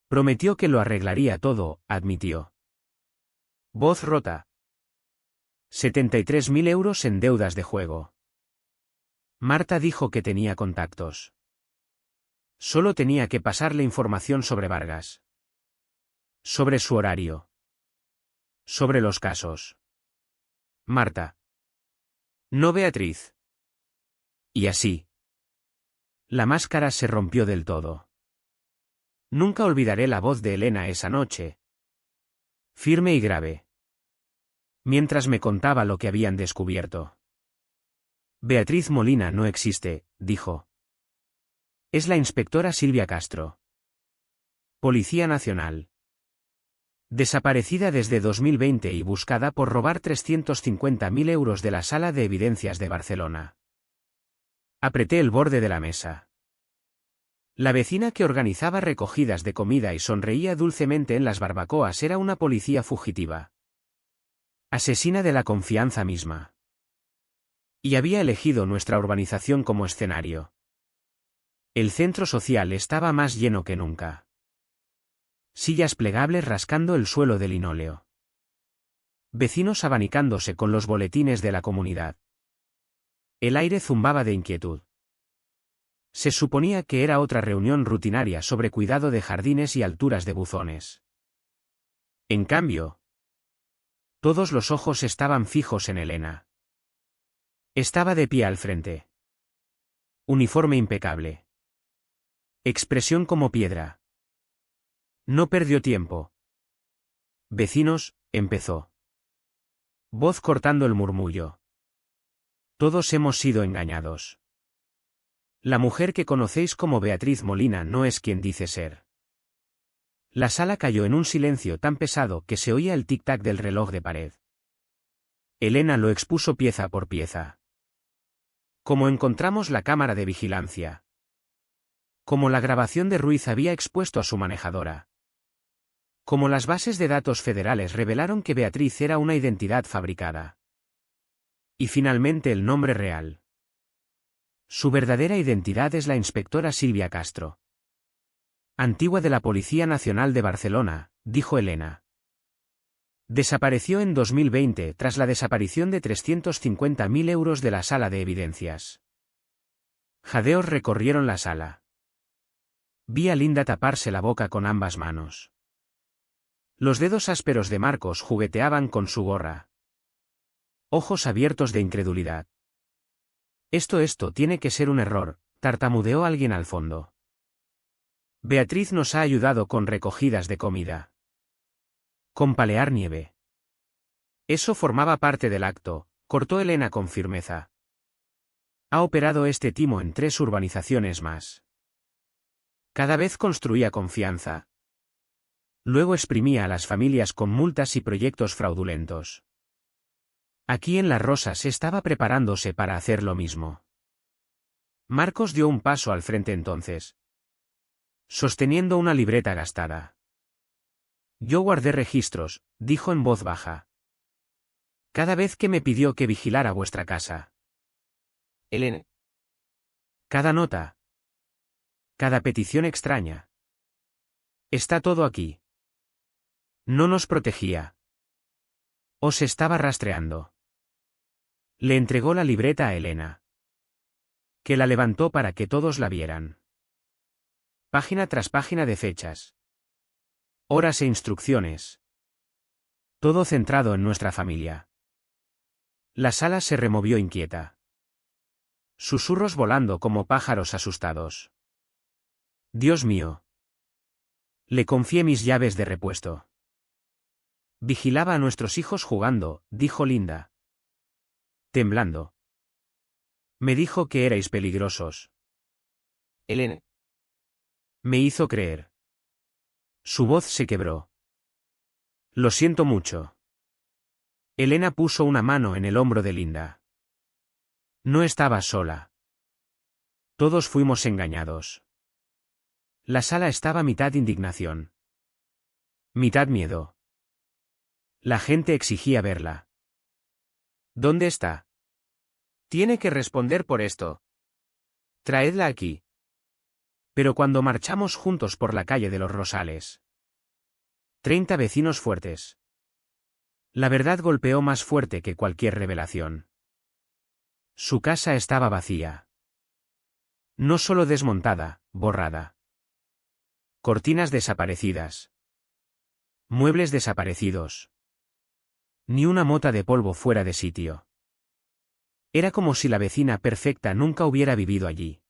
Prometió que lo arreglaría todo, admitió. Voz rota. 73.000 euros en deudas de juego. Marta dijo que tenía contactos. Solo tenía que pasarle información sobre Vargas. Sobre su horario. Sobre los casos. Marta. No, Beatriz. Y así. La máscara se rompió del todo. Nunca olvidaré la voz de Elena esa noche. Firme y grave. Mientras me contaba lo que habían descubierto. Beatriz Molina no existe, dijo. Es la inspectora Silvia Castro. Policía Nacional. Desaparecida desde 2020 y buscada por robar 350.000 euros de la Sala de Evidencias de Barcelona. Apreté el borde de la mesa. La vecina que organizaba recogidas de comida y sonreía dulcemente en las barbacoas era una policía fugitiva. Asesina de la confianza misma. Y había elegido nuestra urbanización como escenario. El centro social estaba más lleno que nunca. Sillas plegables rascando el suelo de linóleo. Vecinos abanicándose con los boletines de la comunidad. El aire zumbaba de inquietud. Se suponía que era otra reunión rutinaria sobre cuidado de jardines y alturas de buzones. En cambio, todos los ojos estaban fijos en Elena. Estaba de pie al frente. Uniforme impecable. Expresión como piedra. No perdió tiempo. Vecinos, empezó. Voz cortando el murmullo. Todos hemos sido engañados. La mujer que conocéis como Beatriz Molina no es quien dice ser. La sala cayó en un silencio tan pesado que se oía el tic-tac del reloj de pared. Elena lo expuso pieza por pieza. Como encontramos la cámara de vigilancia. Como la grabación de Ruiz había expuesto a su manejadora. Como las bases de datos federales revelaron que Beatriz era una identidad fabricada. Y finalmente el nombre real. Su verdadera identidad es la inspectora Silvia Castro. Antigua de la Policía Nacional de Barcelona, dijo Elena. Desapareció en 2020 tras la desaparición de 350.000 euros de la Sala de Evidencias. Jadeos recorrieron la sala. Vi a Linda taparse la boca con ambas manos. Los dedos ásperos de Marcos jugueteaban con su gorra. Ojos abiertos de incredulidad. Esto tiene que ser un error, tartamudeó alguien al fondo. Beatriz nos ha ayudado con recogidas de comida. Con palear nieve. Eso formaba parte del acto, cortó Elena con firmeza. Ha operado este timo en 3 urbanizaciones más. Cada vez construía confianza. Luego exprimía a las familias con multas y proyectos fraudulentos. Aquí en Las Rosas estaba preparándose para hacer lo mismo. Marcos dio un paso al frente entonces. Sosteniendo una libreta gastada. Yo guardé registros, dijo en voz baja. Cada vez que me pidió que vigilara vuestra casa. Elena. Cada nota. Cada petición extraña. Está todo aquí. No nos protegía. Os estaba rastreando. Le entregó la libreta a Elena. Que la levantó para que todos la vieran. Página tras página de fechas. Horas e instrucciones. Todo centrado en nuestra familia. La sala se removió inquieta. Susurros volando como pájaros asustados. Dios mío. Le confié mis llaves de repuesto. Vigilaba a nuestros hijos jugando, dijo Linda. Temblando. Me dijo que erais peligrosos. Elena. Me hizo creer. Su voz se quebró. Lo siento mucho. Elena puso una mano en el hombro de Linda. No estaba sola. Todos fuimos engañados. La sala estaba mitad indignación, mitad miedo. La gente exigía verla. ¿Dónde está? Tiene que responder por esto. Traedla aquí. Pero cuando marchamos juntos por la calle de los Rosales. 30 vecinos fuertes. La verdad golpeó más fuerte que cualquier revelación. Su casa estaba vacía. No solo desmontada, borrada. Cortinas desaparecidas. Muebles desaparecidos. Ni una mota de polvo fuera de sitio. Era como si la vecina perfecta nunca hubiera vivido allí.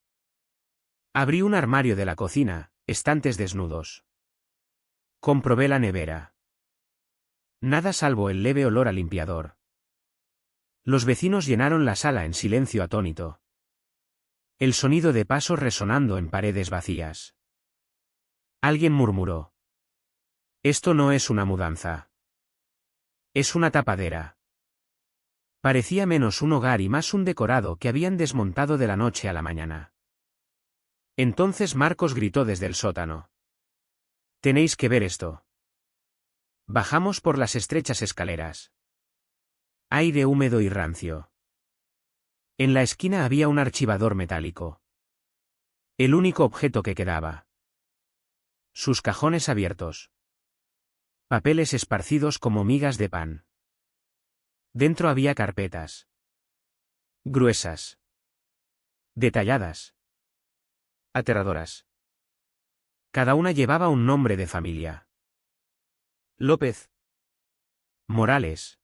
Abrí un armario de la cocina, estantes desnudos. Comprobé la nevera. Nada salvo el leve olor a limpiador. Los vecinos llenaron la sala en silencio atónito. El sonido de pasos resonando en paredes vacías. Alguien murmuró. Esto no es una mudanza. Es una tapadera. Parecía menos un hogar y más un decorado que habían desmontado de la noche a la mañana. Entonces Marcos gritó desde el sótano. Tenéis que ver esto. Bajamos por las estrechas escaleras. Aire húmedo y rancio. En la esquina había un archivador metálico. El único objeto que quedaba. Sus cajones abiertos. Papeles esparcidos como migas de pan. Dentro había carpetas. Gruesas. Detalladas. Aterradoras. Cada una llevaba un nombre de familia. López. Morales.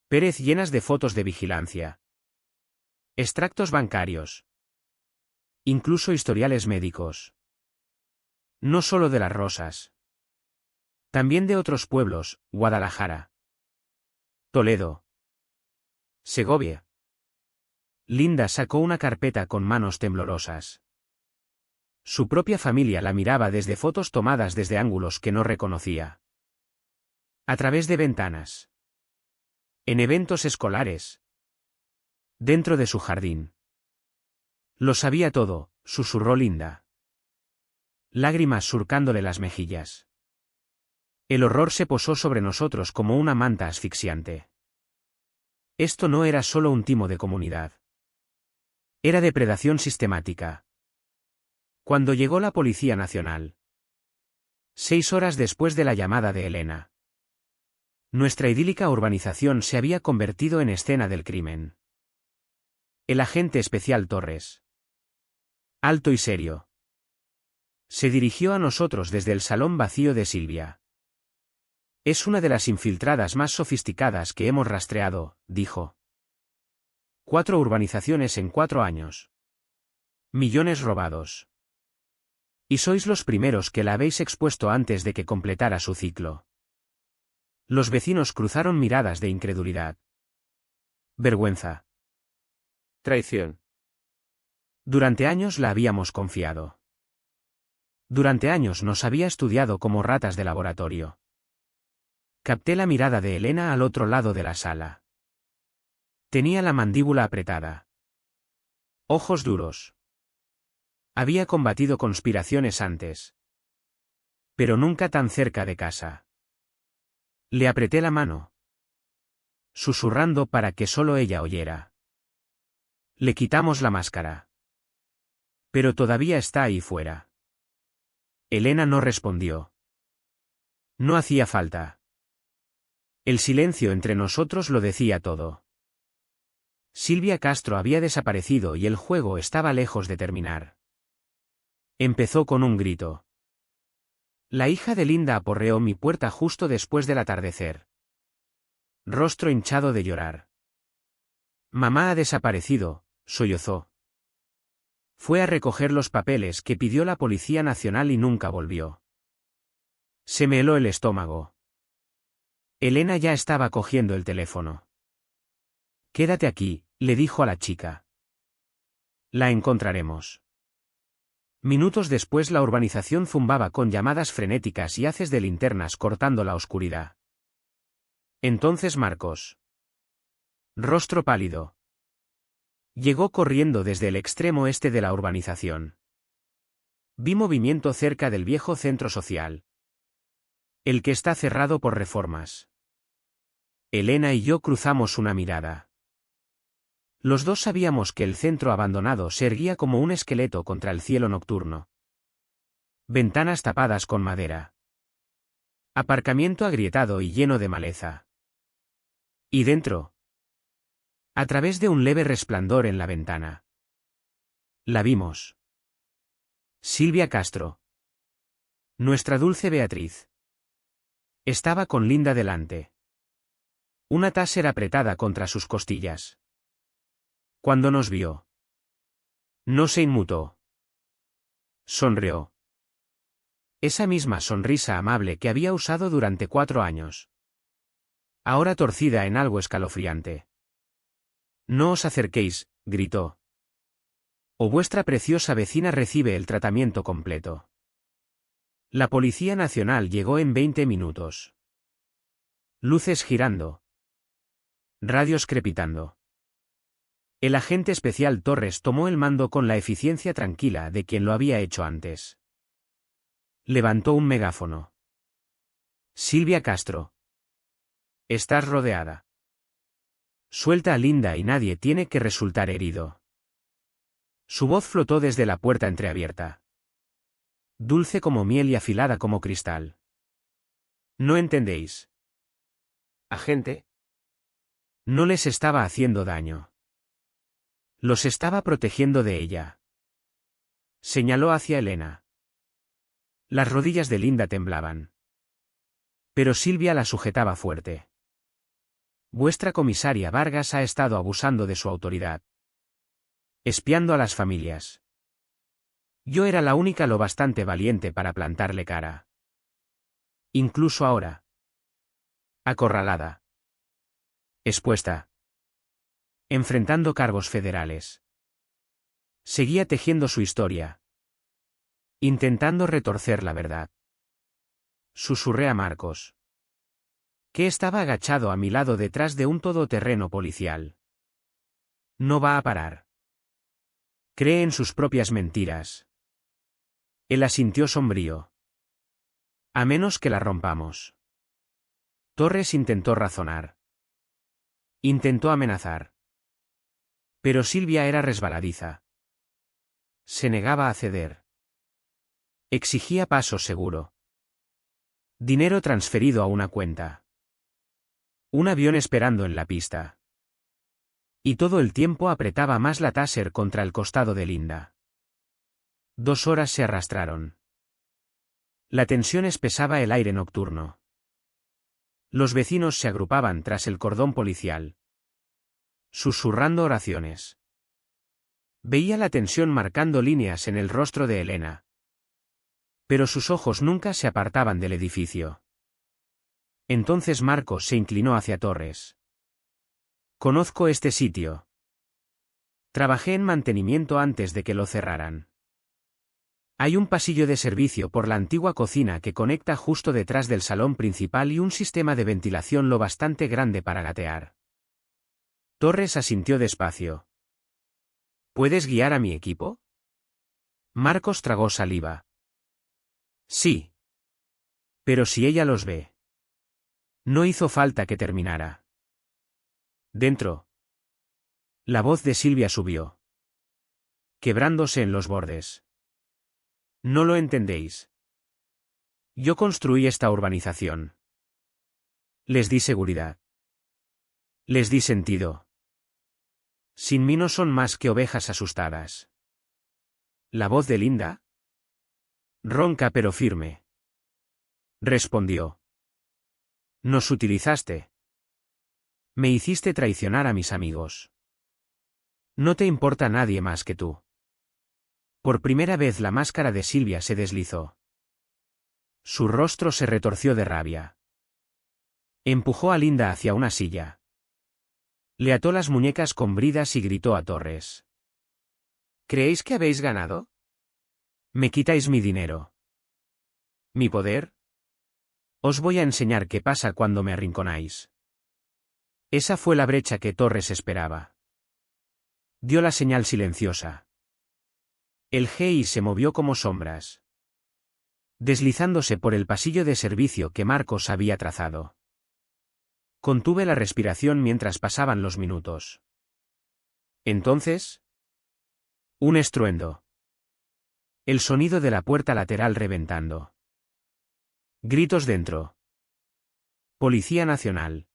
Pérez, llenas de fotos de vigilancia. Extractos bancarios. Incluso historiales médicos. No solo de las Rosas. También de otros pueblos, Guadalajara. Toledo. Segovia. Linda sacó una carpeta con manos temblorosas. Su propia familia la miraba desde fotos tomadas desde ángulos que no reconocía. A través de ventanas. En eventos escolares. Dentro de su jardín. Lo sabía todo, susurró Linda. Lágrimas surcándole las mejillas. El horror se posó sobre nosotros como una manta asfixiante. Esto no era solo un timo de comunidad. Era depredación sistemática. Cuando llegó la Policía Nacional. 6 horas después de la llamada de Elena. Nuestra idílica urbanización se había convertido en escena del crimen. El agente especial Torres. Alto y serio. Se dirigió a nosotros desde el salón vacío de Silvia. Es una de las infiltradas más sofisticadas que hemos rastreado, dijo. 4 urbanizaciones en 4 años. Millones robados. Y sois los primeros que la habéis expuesto antes de que completara su ciclo. Los vecinos cruzaron miradas de incredulidad. Vergüenza. Traición. Durante años la habíamos confiado. Durante años nos había estudiado como ratas de laboratorio. Capté la mirada de Elena al otro lado de la sala. Tenía la mandíbula apretada. Ojos duros. Había combatido conspiraciones antes. Pero nunca tan cerca de casa. Le apreté la mano. Susurrando para que solo ella oyera. Le quitamos la máscara. Pero todavía está ahí fuera. Elena no respondió. No hacía falta. El silencio entre nosotros lo decía todo. Silvia Castro había desaparecido y el juego estaba lejos de terminar. Empezó con un grito. La hija de Linda aporreó mi puerta justo después del atardecer. Rostro hinchado de llorar. Mamá ha desaparecido, sollozó. Fue a recoger los papeles que pidió la Policía Nacional y nunca volvió. Se me heló el estómago. Elena ya estaba cogiendo el teléfono. Quédate aquí, le dijo a la chica. La encontraremos. Minutos después la urbanización zumbaba con llamadas frenéticas y haces de linternas cortando la oscuridad. Entonces Marcos. Rostro pálido. Llegó corriendo desde el extremo este de la urbanización. Vi movimiento cerca del viejo centro social. El que está cerrado por reformas. Elena y yo cruzamos una mirada. Los dos sabíamos que el centro abandonado se erguía como un esqueleto contra el cielo nocturno. Ventanas tapadas con madera. Aparcamiento agrietado y lleno de maleza. Y dentro. A través de un leve resplandor en la ventana. La vimos. Silvia Castro. Nuestra dulce Beatriz. Estaba con Linda delante. Una taser apretada contra sus costillas. Cuando nos vio. No se inmutó. Sonrió. Esa misma sonrisa amable que había usado durante 4 años. Ahora torcida en algo escalofriante. No os acerquéis, gritó. O vuestra preciosa vecina recibe el tratamiento completo. La Policía Nacional llegó en 20 minutos. Luces girando. Radios crepitando. El agente especial Torres tomó el mando con la eficiencia tranquila de quien lo había hecho antes. Levantó un megáfono. Silvia Castro. Estás rodeada. Suelta a Linda y nadie tiene que resultar herido. Su voz flotó desde la puerta entreabierta. Dulce como miel y afilada como cristal. ¿No entendéis? Agente. No les estaba haciendo daño. Los estaba protegiendo de ella. Señaló hacia Elena. Las rodillas de Linda temblaban. Pero Silvia la sujetaba fuerte. Vuestra comisaria Vargas ha estado abusando de su autoridad. Espiando a las familias. Yo era la única lo bastante valiente para plantarle cara. Incluso ahora. Acorralada. Expuesta. Enfrentando cargos federales. Seguía tejiendo su historia. Intentando retorcer la verdad. Susurré a Marcos. Que estaba agachado a mi lado detrás de un todoterreno policial. No va a parar. Cree en sus propias mentiras. Él asintió sombrío. A menos que la rompamos. Torres intentó razonar. Intentó amenazar. Pero Silvia era resbaladiza. Se negaba a ceder. Exigía paso seguro. Dinero transferido a una cuenta. Un avión esperando en la pista. Y todo el tiempo apretaba más la taser contra el costado de Linda. 2 horas se arrastraron. La tensión espesaba el aire nocturno. Los vecinos se agrupaban tras el cordón policial. Susurrando oraciones. Veía la tensión marcando líneas en el rostro de Elena. Pero sus ojos nunca se apartaban del edificio. Entonces Marcos se inclinó hacia Torres. Conozco este sitio. Trabajé en mantenimiento antes de que lo cerraran. Hay un pasillo de servicio por la antigua cocina que conecta justo detrás del salón principal y un sistema de ventilación lo bastante grande para gatear. Torres asintió despacio. ¿Puedes guiar a mi equipo? Marcos tragó saliva. Sí. Pero si ella los ve. No hizo falta que terminara. Dentro. La voz de Silvia subió. Quebrándose en los bordes. No lo entendéis. Yo construí esta urbanización. Les di seguridad. Les di sentido. Sin mí no son más que ovejas asustadas. La voz de Linda. Ronca pero firme. Respondió. Nos utilizaste. Me hiciste traicionar a mis amigos. No te importa nadie más que tú. Por primera vez la máscara de Silvia se deslizó. Su rostro se retorció de rabia. Empujó a Linda hacia una silla. Le ató las muñecas con bridas y gritó a Torres. ¿Creéis que habéis ganado? Me quitáis mi dinero. ¿Mi poder? Os voy a enseñar qué pasa cuando me arrinconáis. Esa fue la brecha que Torres esperaba. Dio la señal silenciosa. El GI se movió como sombras, deslizándose por el pasillo de servicio que Marcos había trazado. Contuve la respiración mientras pasaban los minutos. Entonces, un estruendo. El sonido de la puerta lateral reventando. Gritos dentro. Policía Nacional.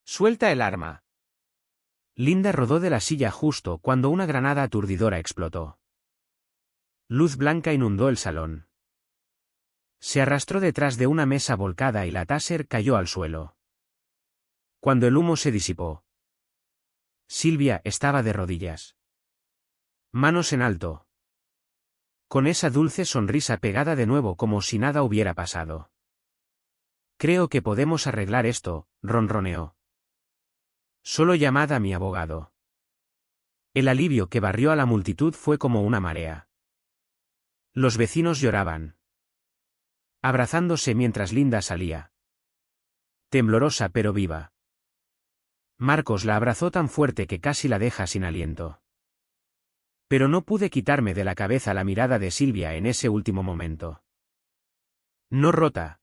¡Suelta el arma! Linda rodó de la silla justo cuando una granada aturdidora explotó. Luz blanca inundó el salón. Se arrastró detrás de una mesa volcada y la Taser cayó al suelo. Cuando el humo se disipó, Silvia estaba de rodillas. Manos en alto. Con esa dulce sonrisa pegada de nuevo como si nada hubiera pasado. Creo que podemos arreglar esto, ronroneó. Solo llamad a mi abogado. El alivio que barrió a la multitud fue como una marea. Los vecinos lloraban, abrazándose mientras Linda salía. Temblorosa pero viva. Marcos la abrazó tan fuerte que casi la deja sin aliento. Pero no pude quitarme de la cabeza la mirada de Silvia en ese último momento. No rota.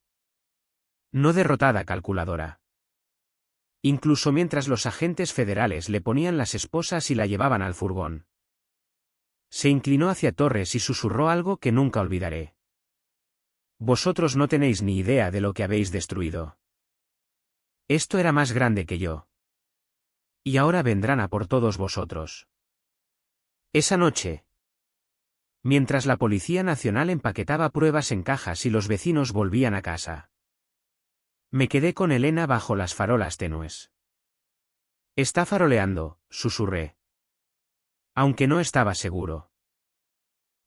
No derrotada, calculadora. Incluso mientras los agentes federales le ponían las esposas y la llevaban al furgón. Se inclinó hacia Torres y susurró algo que nunca olvidaré. Vosotros no tenéis ni idea de lo que habéis destruido. Esto era más grande que yo. Y ahora vendrán a por todos vosotros. Esa noche, mientras la Policía Nacional empaquetaba pruebas en cajas y los vecinos volvían a casa, me quedé con Elena bajo las farolas tenues. Está faroleando, susurré. Aunque no estaba seguro.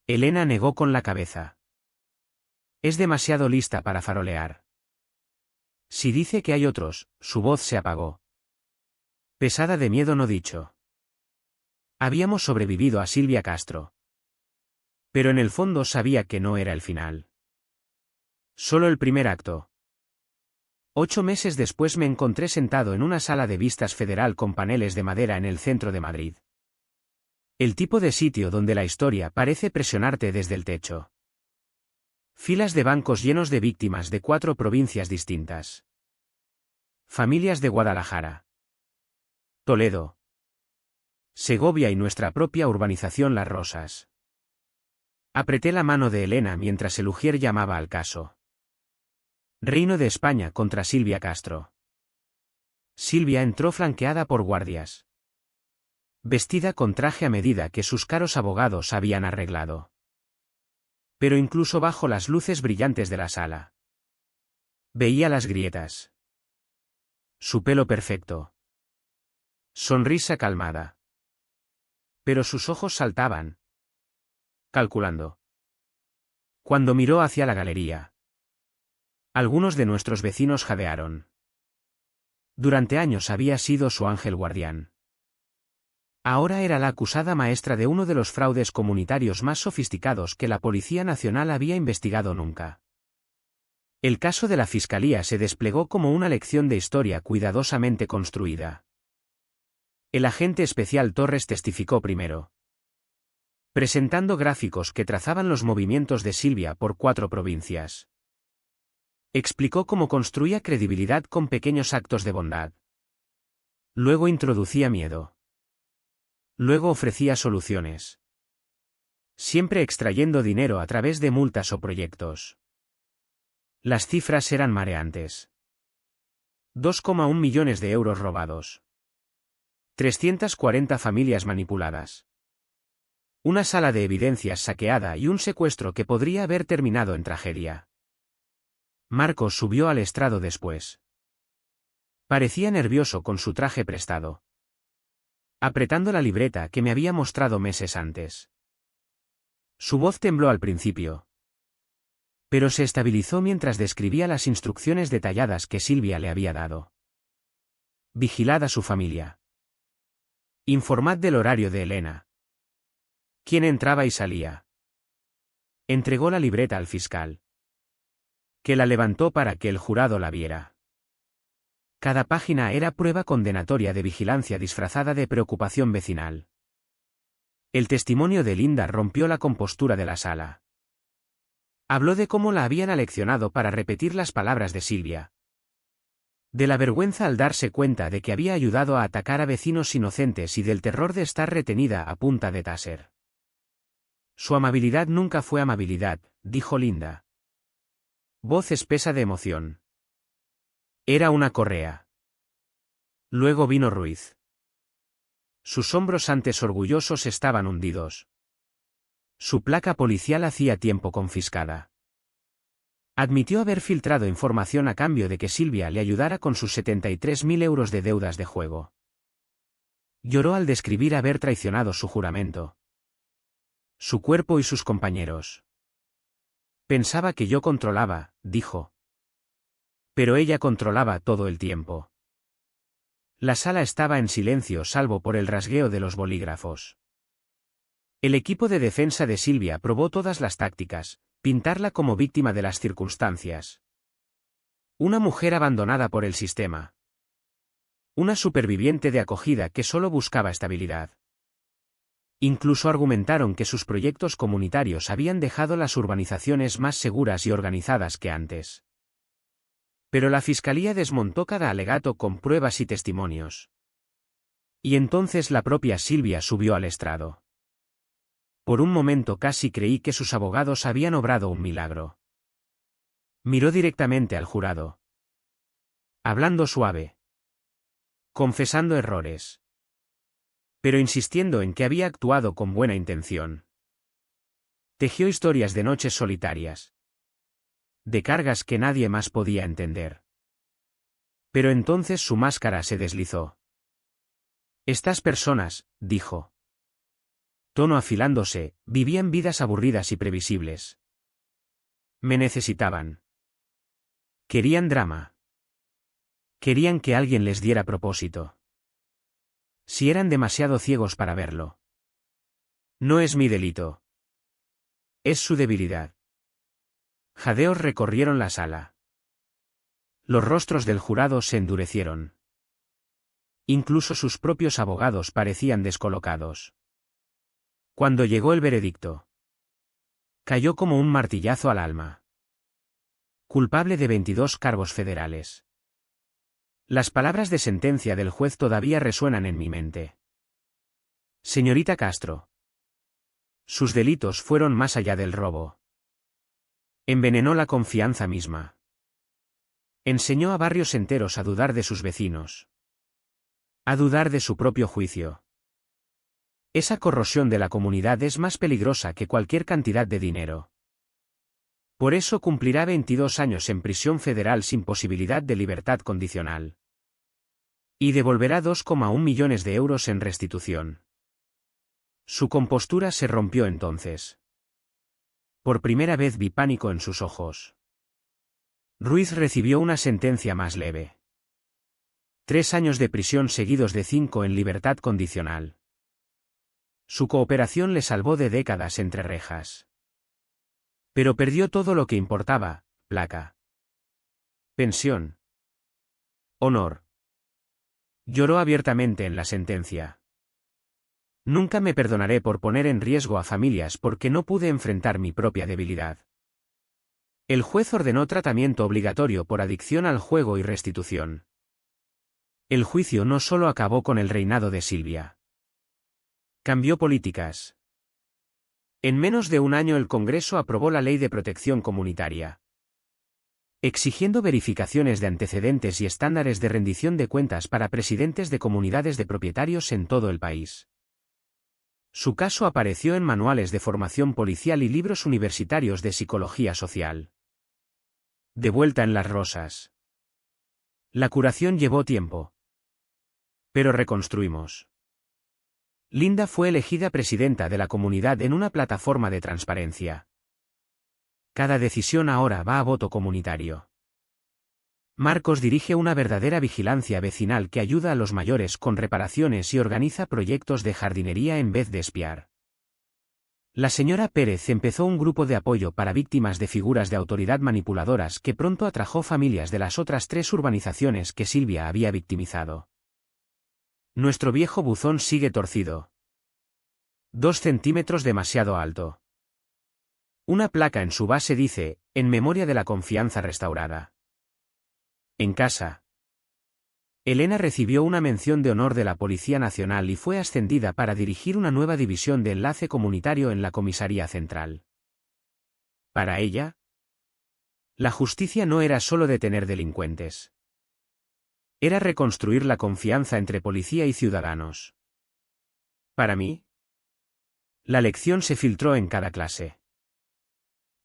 Elena negó con la cabeza. Es demasiado lista para farolear. Si dice que hay otros, su voz se apagó. Pesada de miedo no dicho. Habíamos sobrevivido a Silvia Castro. Pero en el fondo sabía que no era el final. Solo el primer acto. 8 meses después me encontré sentado en una sala de vistas federal con paneles de madera en el centro de Madrid. El tipo de sitio donde la historia parece presionarte desde el techo. Filas de bancos llenos de víctimas de 4 provincias distintas. Familias de Guadalajara, Toledo, Segovia y nuestra propia urbanización Las Rosas. Apreté la mano de Elena mientras el ujier llamaba al caso. Reino de España contra Silvia Castro. Silvia entró flanqueada por guardias, vestida con traje a medida que sus caros abogados habían arreglado. Pero incluso bajo las luces brillantes de la sala, veía las grietas. Su pelo perfecto. Sonrisa calmada. Pero sus ojos saltaban. Calculando. Cuando miró hacia la galería, algunos de nuestros vecinos jadearon. Durante años había sido su ángel guardián. Ahora era la acusada maestra de uno de los fraudes comunitarios más sofisticados que la Policía Nacional había investigado nunca. El caso de la Fiscalía se desplegó como una lección de historia cuidadosamente construida. El agente especial Torres testificó primero, presentando gráficos que trazaban los movimientos de Silvia por 4 provincias. Explicó cómo construía credibilidad con pequeños actos de bondad. Luego introducía miedo. Luego ofrecía soluciones. Siempre extrayendo dinero a través de multas o proyectos. Las cifras eran mareantes. 2,1 millones de euros robados. 340 familias manipuladas. Una sala de evidencias saqueada y un secuestro que podría haber terminado en tragedia. Marcos subió al estrado después. Parecía nervioso con su traje prestado, apretando la libreta que me había mostrado meses antes. Su voz tembló al principio, pero se estabilizó mientras describía las instrucciones detalladas que Silvia le había dado. Vigilad a su familia. Informad del horario de Elena. Quién entraba y salía. Entregó la libreta al fiscal, que la levantó para que el jurado la viera. Cada página era prueba condenatoria de vigilancia disfrazada de preocupación vecinal. El testimonio de Linda rompió la compostura de la sala. Habló de cómo la habían aleccionado para repetir las palabras de Silvia. De la vergüenza al darse cuenta de que había ayudado a atacar a vecinos inocentes y del terror de estar retenida a punta de taser. Su amabilidad nunca fue amabilidad, dijo Linda. Voz espesa de emoción. Era una correa. Luego vino Ruiz. Sus hombros antes orgullosos estaban hundidos. Su placa policial hacía tiempo confiscada. Admitió haber filtrado información a cambio de que Silvia le ayudara con sus 73.000 euros de deudas de juego. Lloró al describir haber traicionado su juramento. Su cuerpo y sus compañeros. Pensaba que yo controlaba, dijo. Pero ella controlaba todo el tiempo. La sala estaba en silencio salvo por el rasgueo de los bolígrafos. El equipo de defensa de Silvia probó todas las tácticas, pintarla como víctima de las circunstancias. Una mujer abandonada por el sistema. Una superviviente de acogida que solo buscaba estabilidad. Incluso argumentaron que sus proyectos comunitarios habían dejado las urbanizaciones más seguras y organizadas que antes. Pero la fiscalía desmontó cada alegato con pruebas y testimonios. Y entonces la propia Silvia subió al estrado. Por un momento casi creí que sus abogados habían obrado un milagro. Miró directamente al jurado. Hablando suave. Confesando errores. Pero insistiendo en que había actuado con buena intención. Tejió historias de noches solitarias. De cargas que nadie más podía entender. Pero entonces su máscara se deslizó. Estas personas, dijo. Tono afilándose, vivían vidas aburridas y previsibles. Me necesitaban. Querían drama. Querían que alguien les diera propósito. Si eran demasiado ciegos para verlo. No es mi delito. Es su debilidad. Jadeos recorrieron la sala. Los rostros del jurado se endurecieron. Incluso sus propios abogados parecían descolocados. Cuando llegó el veredicto. Cayó como un martillazo al alma. Culpable de 22 cargos federales. Las palabras de sentencia del juez todavía resuenan en mi mente. Señorita Castro. Sus delitos fueron más allá del robo. Envenenó la confianza misma. Enseñó a barrios enteros a dudar de sus vecinos. A dudar de su propio juicio. Esa corrosión de la comunidad es más peligrosa que cualquier cantidad de dinero. Por eso cumplirá 22 años en prisión federal sin posibilidad de libertad condicional. Y devolverá 2,1 millones de euros en restitución. Su compostura se rompió entonces. Por primera vez vi pánico en sus ojos. Ruiz recibió una sentencia más leve. 3 años de prisión seguidos de 5 en libertad condicional. Su cooperación le salvó de décadas entre rejas. Pero perdió todo lo que importaba: placa, pensión, honor. Lloró abiertamente en la sentencia. Nunca me perdonaré por poner en riesgo a familias porque no pude enfrentar mi propia debilidad. El juez ordenó tratamiento obligatorio por adicción al juego y restitución. El juicio no solo acabó con el reinado de Silvia. Cambió políticas. En menos de un año el Congreso aprobó la Ley de Protección Comunitaria, exigiendo verificaciones de antecedentes y estándares de rendición de cuentas para presidentes de comunidades de propietarios en todo el país. Su caso apareció en manuales de formación policial y libros universitarios de psicología social. De vuelta en Las Rosas. La curación llevó tiempo. Pero reconstruimos. Linda fue elegida presidenta de la comunidad en una plataforma de transparencia. Cada decisión ahora va a voto comunitario. Marcos dirige una verdadera vigilancia vecinal que ayuda a los mayores con reparaciones y organiza proyectos de jardinería en vez de espiar. La señora Pérez empezó un grupo de apoyo para víctimas de figuras de autoridad manipuladoras que pronto atrajo familias de las otras 3 urbanizaciones que Silvia había victimizado. Nuestro viejo buzón sigue torcido. 2 centímetros demasiado alto. Una placa en su base dice, en memoria de la confianza restaurada. En casa. Elena recibió una mención de honor de la Policía Nacional y fue ascendida para dirigir una nueva división de enlace comunitario en la comisaría central. Para ella, la justicia no era solo detener delincuentes. Era reconstruir la confianza entre policía y ciudadanos. Para mí, la lección se filtró en cada clase.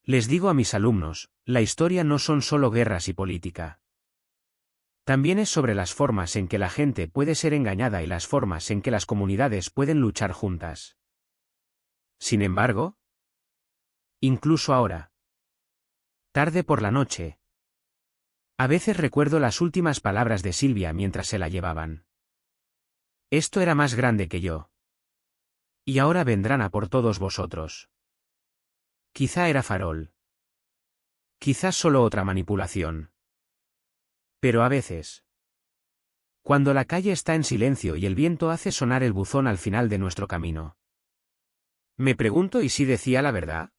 Les digo a mis alumnos, la historia no son solo guerras y política. También es sobre las formas en que la gente puede ser engañada y las formas en que las comunidades pueden luchar juntas. Sin embargo, incluso ahora, tarde por la noche, a veces recuerdo las últimas palabras de Silvia mientras se la llevaban. Esto era más grande que yo. Y ahora vendrán a por todos vosotros. Quizá era farol. Quizás solo otra manipulación. Pero a veces, cuando la calle está en silencio y el viento hace sonar el buzón al final de nuestro camino, me pregunto ¿y si decía la verdad?